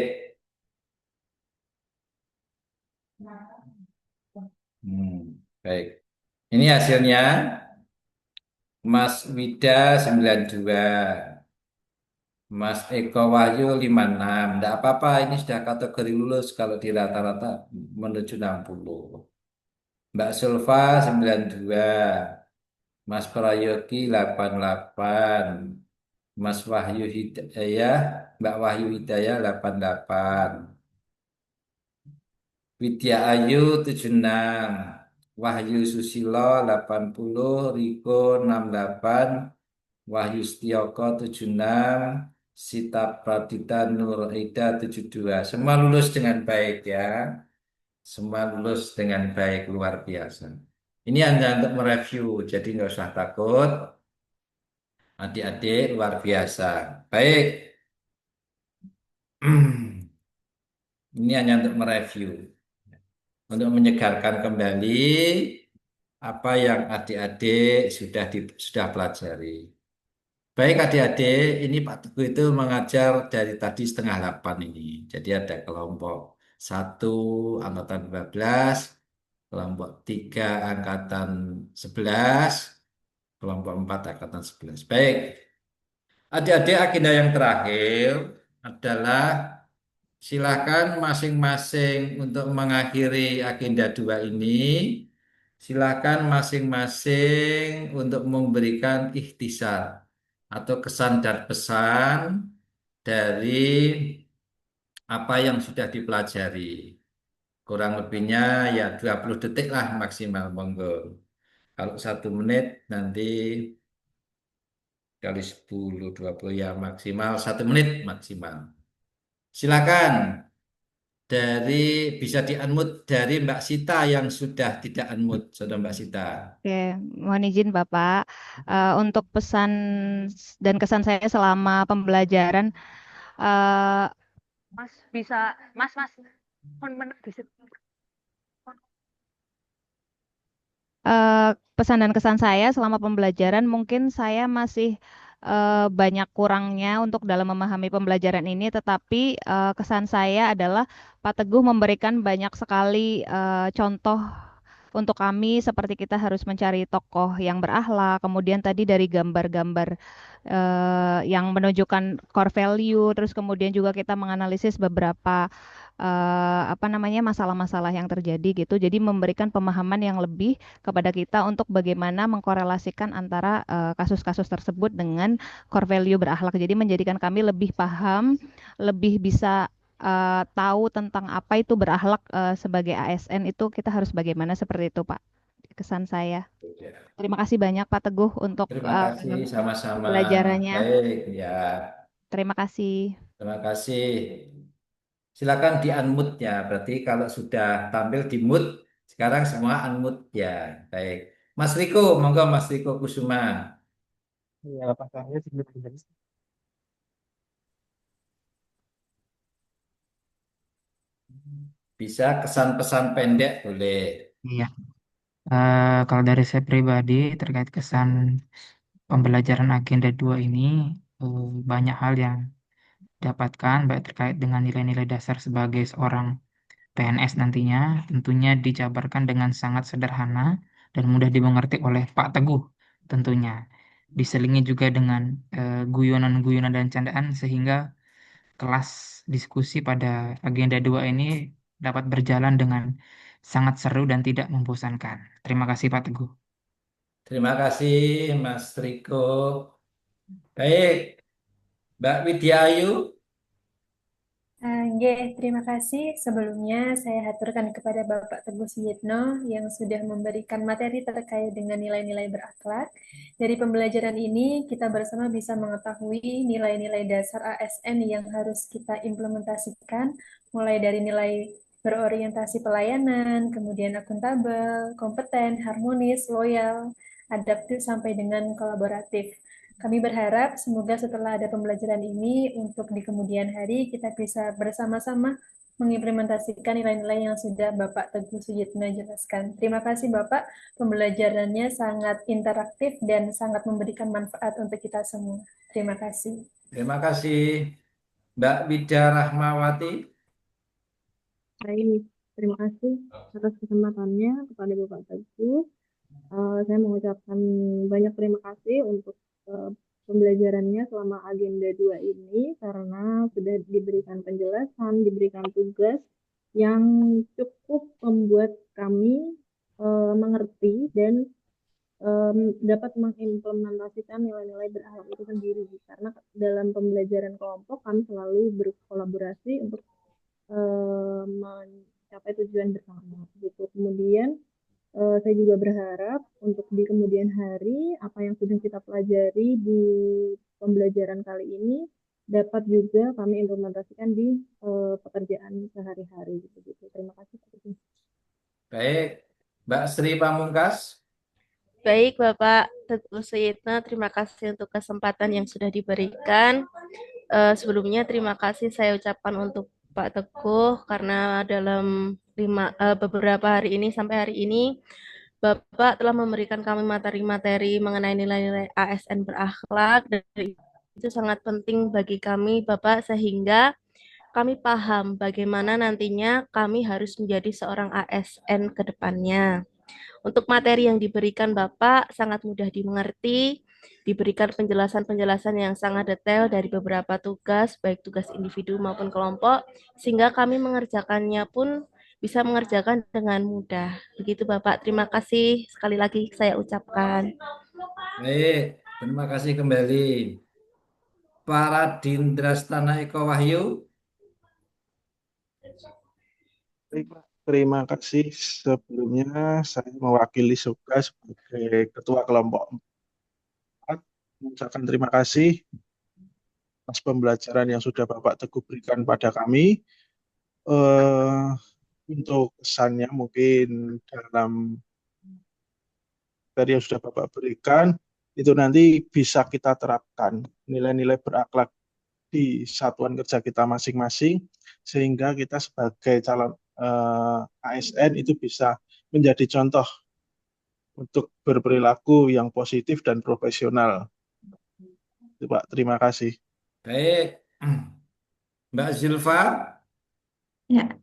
Baik. Ini hasilnya. Mas Wida 92. Mas Eko Wahyu 56. Enggak apa-apa, ini sudah kategori lulus kalau di rata-rata menuju 60. Mbak Sulfa 92. Mas Prayogi 88. Mas Wahyu Hidayah, Mbak Wahyu Hidayah 88. Widya Ayu 76. Wahyu Susilo 80. Riko 68. Wahyu Setioko 76. Sita Pradita Nuraida 72. Semua lulus dengan baik ya. Semua lulus dengan baik, luar biasa. Ini hanya untuk mereview, jadi nggak usah takut. Adik-adik luar biasa. Baik. Ini hanya untuk mereview. Untuk menyegarkan kembali apa yang adik-adik sudah pelajari. Baik adik-adik, ini Pak Teguh itu mengajar dari tadi setengah 8 ini. Jadi ada kelompok 1 angkatan 12, kelompok 3 angkatan 11, kelompok 4 angkatan 11. Baik, adik-adik agenda yang terakhir adalah silakan masing-masing untuk mengakhiri agenda 2 ini. Silakan masing-masing untuk memberikan ikhtisar atau kesan dan pesan dari apa yang sudah dipelajari. Kurang lebihnya ya 20 detik lah maksimal, monggo. Kalau 1 menit nanti kali 10, 20 ya maksimal 1 menit maksimal. Silakan. Bisa di-unmute dari Mbak Sita yang sudah tidak unmute, saudara Mbak Sita. Oke, mohon izin Bapak, untuk pesan dan kesan saya selama pembelajaran, Mas bisa, Mas, pesan dan kesan saya selama pembelajaran mungkin saya masih banyak kurangnya untuk dalam memahami pembelajaran ini, tetapi kesan saya adalah Pak Teguh memberikan banyak sekali contoh untuk kami seperti kita harus mencari tokoh yang berakhlak, kemudian tadi dari gambar-gambar yang menunjukkan core value, terus kemudian juga kita menganalisis beberapa apa namanya masalah-masalah yang terjadi gitu. Jadi memberikan pemahaman yang lebih kepada kita untuk bagaimana mengkorelasikan antara kasus-kasus tersebut dengan core value berakhlak. Jadi menjadikan kami lebih paham, lebih bisa tahu tentang apa itu berakhlak sebagai ASN itu kita harus bagaimana seperti itu Pak. Kesan saya. Terima kasih banyak Pak Teguh untuk Terima kasih sama-sama. pelajarannya. Baik, ya. Terima kasih. Terima kasih. Silakan di-unmute ya. Berarti kalau sudah tampil di mute, sekarang semua unmute ya. Baik. Mas Riko, monggo Mas Riko Kusuma. Iya, Pak saya sebenarnya. Bisa kesan pesan pendek boleh. Iya. Kalau dari saya pribadi terkait kesan pembelajaran agenda 2 ini, banyak hal yang dapatkan baik terkait dengan nilai-nilai dasar sebagai seorang PNS nantinya tentunya dijabarkan dengan sangat sederhana dan mudah dimengerti oleh Pak Teguh tentunya. Diselingi juga dengan guyonan-guyonan dan candaan sehingga kelas diskusi pada agenda 2 ini dapat berjalan dengan sangat seru dan tidak membosankan. Terima kasih Pak Teguh. Terima kasih Mas Riko. Baik, Mbak Widya Ayu. Nggih, terima kasih. Sebelumnya saya haturkan kepada Bapak Teguh Suyitno yang sudah memberikan materi terkait dengan nilai-nilai berakhlak. Dari pembelajaran ini, kita bersama bisa mengetahui nilai-nilai dasar ASN yang harus kita implementasikan, mulai dari nilai berorientasi pelayanan, kemudian akuntabel, kompeten, harmonis, loyal, adaptif, sampai dengan kolaboratif. Kami berharap semoga setelah ada pembelajaran ini, untuk di kemudian hari kita bisa bersama-sama mengimplementasikan nilai-nilai yang sudah Bapak Teguh Suyitno jelaskan. Terima kasih Bapak, pembelajarannya sangat interaktif dan sangat memberikan manfaat untuk kita semua. Terima kasih. Terima kasih, Mbak Wida Rahmawati. Baik, terima kasih atas kesempatannya kepada Bapak Teguh. Saya mengucapkan banyak terima kasih untuk pembelajarannya selama agenda 2 ini karena sudah diberikan penjelasan, diberikan tugas yang cukup membuat kami mengerti dan dapat mengimplementasikan nilai-nilai berakhlak itu sendiri. Karena dalam pembelajaran kelompok kami selalu berkolaborasi untuk mencapai tujuan bersama gitu. Kemudian saya juga berharap untuk di kemudian hari apa yang sudah kita pelajari di pembelajaran kali ini dapat juga kami implementasikan di pekerjaan sehari-hari gitu. Terima kasih. Baik, Mbak Sri Pamungkas. Baik, Bapak Teguh Suyitno, terima kasih untuk kesempatan yang sudah diberikan. Sebelumnya terima kasih saya ucapkan untuk Pak Teguh karena dalam beberapa hari ini sampai hari ini Bapak telah memberikan kami materi-materi mengenai nilai-nilai ASN berakhlak, dan itu sangat penting bagi kami, Bapak, sehingga kami paham bagaimana nantinya kami harus menjadi seorang ASN ke depannya. Untuk materi yang diberikan Bapak sangat mudah dimengerti, diberikan penjelasan-penjelasan yang sangat detail dari beberapa tugas, baik tugas individu maupun kelompok, sehingga kami mengerjakannya pun bisa mengerjakan dengan mudah. Begitu Bapak, terima kasih sekali lagi saya ucapkan. Baik, terima kasih kembali. Para Dindrastana Eko Wahyu. Baik, Pak. Terima kasih. Sebelumnya saya mewakili Suka sebagai Ketua Kelompok 4 mengucapkan terima kasih atas pembelajaran yang sudah Bapak Teguh berikan pada kami. Untuk kesannya mungkin dalam dari yang sudah Bapak berikan, itu nanti bisa kita terapkan nilai-nilai berakhlak di satuan kerja kita masing-masing, sehingga kita sebagai calon ASN itu bisa menjadi contoh untuk berperilaku yang positif dan profesional. Itu, Pak, terima kasih. Baik, Mbak Zilfa. Ya,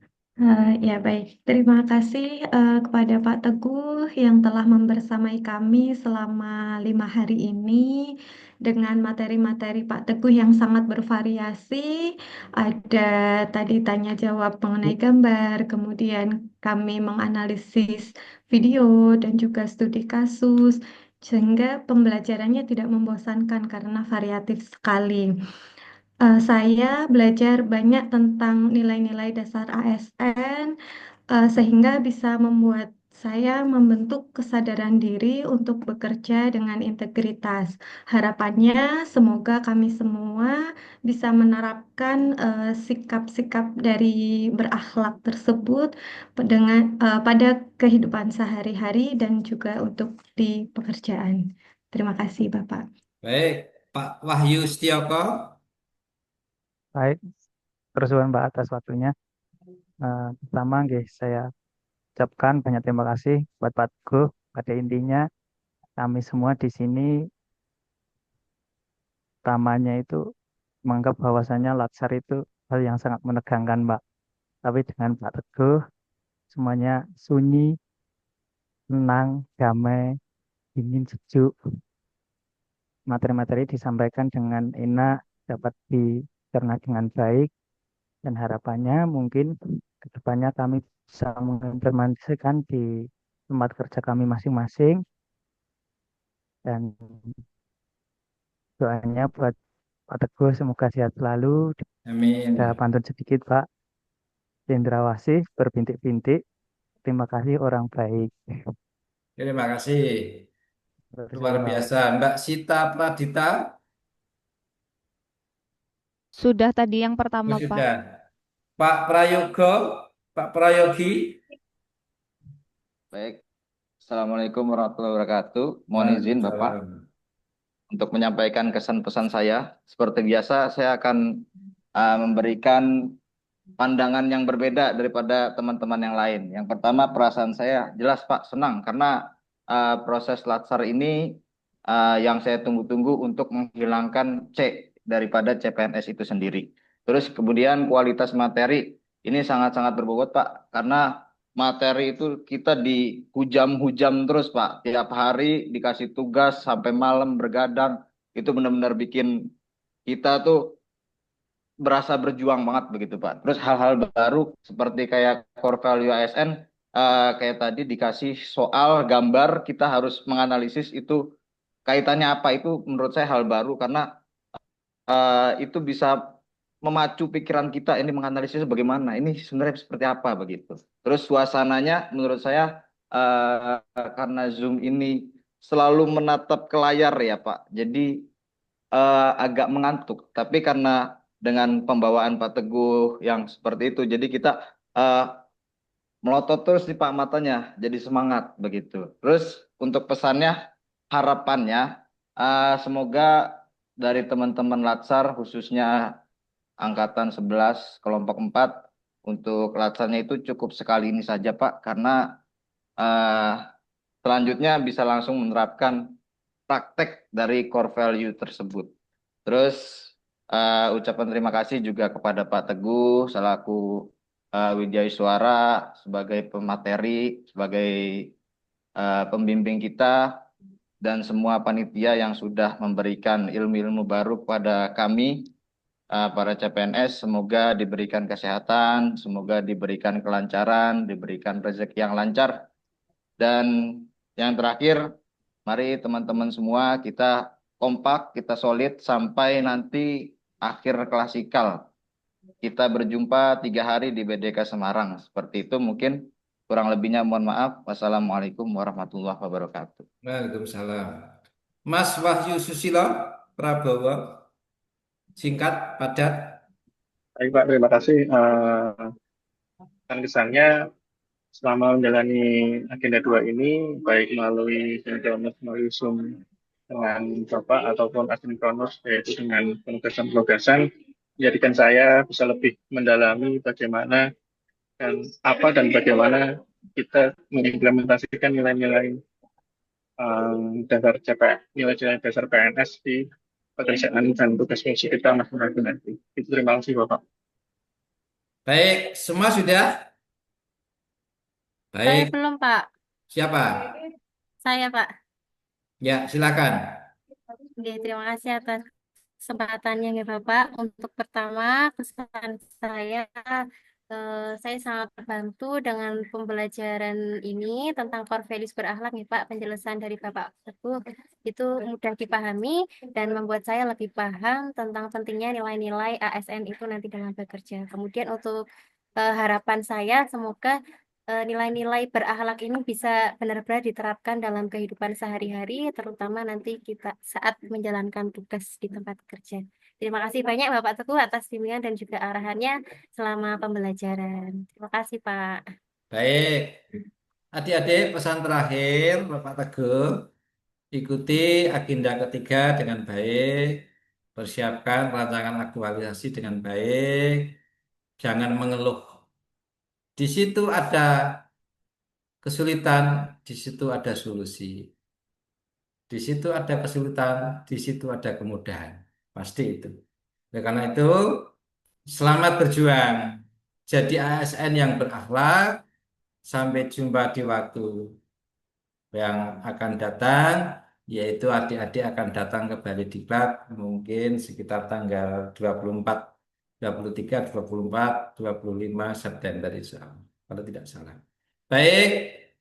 ya baik. Terima kasih kepada Pak Teguh yang telah membersamai kami selama 5 hari ini dengan materi-materi Pak Teguh yang sangat bervariasi. Ada tadi tanya jawab mengenai gambar, kemudian kami menganalisis video dan juga studi kasus, sehingga pembelajarannya tidak membosankan karena variatif sekali. Saya belajar banyak tentang nilai-nilai dasar ASN, sehingga bisa membuat saya membentuk kesadaran diri untuk bekerja dengan integritas. Harapannya semoga kami semua bisa menerapkan sikap-sikap dari berakhlak tersebut pada kehidupan sehari-hari dan juga untuk di pekerjaan. Terima kasih, Bapak. Baik, Pak Wahyu Setioko. Baik, terus Mbak atas waktunya. Pertama, saya ucapkan banyak terima kasih buat Pak Teguh. Pada intinya, kami semua di sini utamanya itu menganggap bahwasannya latsar itu hal yang sangat menegangkan, Mbak. Tapi dengan Pak Teguh, semuanya sunyi, tenang, damai, dingin, sejuk. Materi-materi disampaikan dengan enak, dapat dicerna dengan baik, dan harapannya mungkin kedepannya kami bisa mengimplementasikan di tempat kerja kami masing-masing, dan Doanya buat Pak Teguh semoga sehat selalu. Amin. Saya pantun sedikit, Pak. Cendrawasih berbintik-bintik. Terima kasih orang baik. Terima kasih. Luar biasa. Mbak Sita Pradita. Sudah tadi yang pertama, Pak. Sudah. Pak Prayogo, Pak Prayogi. Baik. Assalamualaikum warahmatullahi wabarakatuh. Mohon izin Bapak untuk menyampaikan kesan pesan saya. Seperti biasa, saya akan memberikan pandangan yang berbeda daripada teman-teman yang lain. Yang pertama, perasaan saya jelas Pak senang karena proses latsar ini yang saya tunggu-tunggu untuk menghilangkan C daripada CPNS itu sendiri. Terus kemudian kualitas materi ini sangat-sangat berbobot Pak, karena materi itu kita dihujam-hujam terus Pak. Tiap hari dikasih tugas sampai malam bergadang, itu benar-benar bikin kita tuh berasa berjuang banget begitu Pak. Terus hal-hal baru seperti kayak core value ASN, kayak tadi dikasih soal gambar, kita harus menganalisis itu kaitannya apa, itu menurut saya hal baru karena itu bisa memacu pikiran kita ini menganalisis bagaimana ini sebenarnya seperti apa begitu. Terus suasananya menurut saya karena Zoom ini selalu menatap ke layar ya Pak, jadi agak mengantuk. Tapi karena dengan pembawaan Pak Teguh yang seperti itu, jadi kita melotot terus nih Pak matanya, jadi semangat begitu. Terus untuk pesannya, harapannya semoga dari teman-teman Latsar khususnya angkatan 11 kelompok 4 untuk latsarnya itu cukup sekali ini saja Pak, karena selanjutnya bisa langsung menerapkan praktek dari core value tersebut. Terus ucapan terima kasih juga kepada Pak Teguh selaku Wijaya Suara sebagai pemateri, sebagai pembimbing kita, dan semua panitia yang sudah memberikan ilmu-ilmu baru kepada kami, para CPNS. Semoga diberikan kesehatan, semoga diberikan kelancaran, diberikan rezeki yang lancar. Dan yang terakhir, mari teman-teman semua kita kompak, kita solid sampai nanti akhir klasikal. Kita berjumpa 3 hari di BDK Semarang. Seperti itu mungkin, kurang lebihnya mohon maaf. Wassalamualaikum warahmatullahi wabarakatuh. Waalaikumsalam. Mas Wahyu Susilo Prabowo, singkat, padat. Baik Pak, terima kasih. Kesannya selama menjalani agenda 2 ini, baik melalui sinkronus melalui Zoom dengan Bapak ataupun asinkronus yaitu dengan penugasan-penugasan, menjadikan saya bisa lebih mendalami bagaimana dan bagaimana kita mengimplementasikan nilai-nilai dasar nilai-nilai dasar PNS di pekerjaan dan tugas fungsi kita masing-masing nanti. Itu terima kasih Bapak. Baik, semua sudah? Saya Baik, belum, Pak. siapa? Saya, Pak. Ya, silakan. Oke, terima kasih atas kesempatannya ya Bapak. Untuk pertama, kesan saya sangat terbantu dengan pembelajaran ini tentang core values berakhlak nih Pak. Penjelasan dari Bapak Teguh itu mudah dipahami dan membuat saya lebih paham tentang pentingnya nilai-nilai ASN itu nanti dalam bekerja. Kemudian untuk harapan saya semoga nilai-nilai berakhlak ini bisa benar-benar diterapkan dalam kehidupan sehari-hari, terutama nanti kita saat menjalankan tugas di tempat kerja. Terima kasih banyak Bapak Teguh atas bimbingan dan juga arahannya selama pembelajaran. Terima kasih Pak. Baik, adik-adik, pesan terakhir Bapak Teguh, ikuti agenda ketiga dengan baik, persiapkan rancangan aktualisasi dengan baik, jangan mengeluh. Di situ ada kesulitan, di situ ada solusi. Di situ ada kesulitan, di situ ada kemudahan. Pasti itu. Oleh karena itu, selamat berjuang. Jadi ASN yang berakhlak. Sampai jumpa di waktu yang akan datang, yaitu adik-adik akan datang ke Bali Diklat mungkin sekitar tanggal 24, 23, 24, 25 September insya Allah, kalau tidak salah. Baik,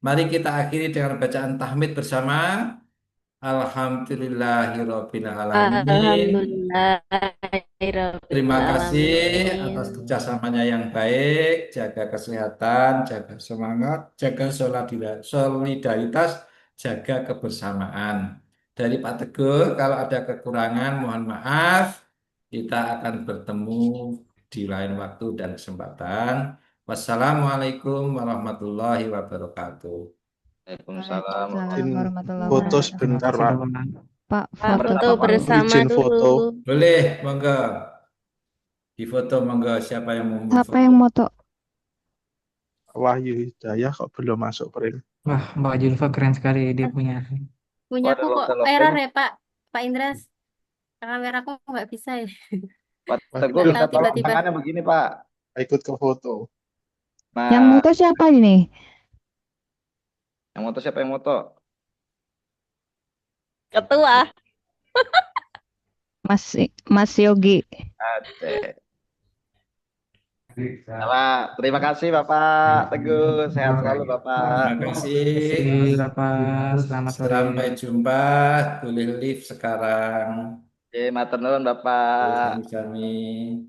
mari kita akhiri dengan bacaan tahmid bersama. Alhamdulillahirabbil alamin. Terima kasih atas Alhamdulillahirobbilalamin. kerjasamanya yang baik, jaga kesehatan, jaga semangat, jaga solidaritas, jaga kebersamaan. Dari Pak Teguh, kalau ada kekurangan mohon maaf. Kita akan bertemu di lain waktu dan kesempatan. Wassalamualaikum warahmatullahi wabarakatuh. Waalaikumsalam. Waalaikumsalam Izin warahmatullahi foto wabarakatuh. Terima sebentar, kasih Pak. Bapak. Pak, Pak, foto. foto Pak. bersama Izin dulu. foto. Boleh, monggo. Di foto monggo siapa yang mau Siapa foto? yang moto? Wahyu Hidayah kok belum masuk, Prim? Wah, Mbak Julfa keren sekali dia punya. Punya aku kok Waduh, error ya Pak. Pak Indras, kameraku nggak bisa ya. Pak Teguh Nggak minta tahu tolong tiba-tiba. tangannya begini, Pak. Ikut ke foto. Yang Nah, moto siapa ini? yang moto siapa yang moto? Ketua. Mas Yogi. Aceh. Bapak, terima kasih Bapak Teguh. Sehat selalu Bapak. Terima kasih. Terima kasih Bapak. Selamat sore. Sampai jumpa. Boleh live sekarang. Oke, matur nuwun Bapak. Sami-sami.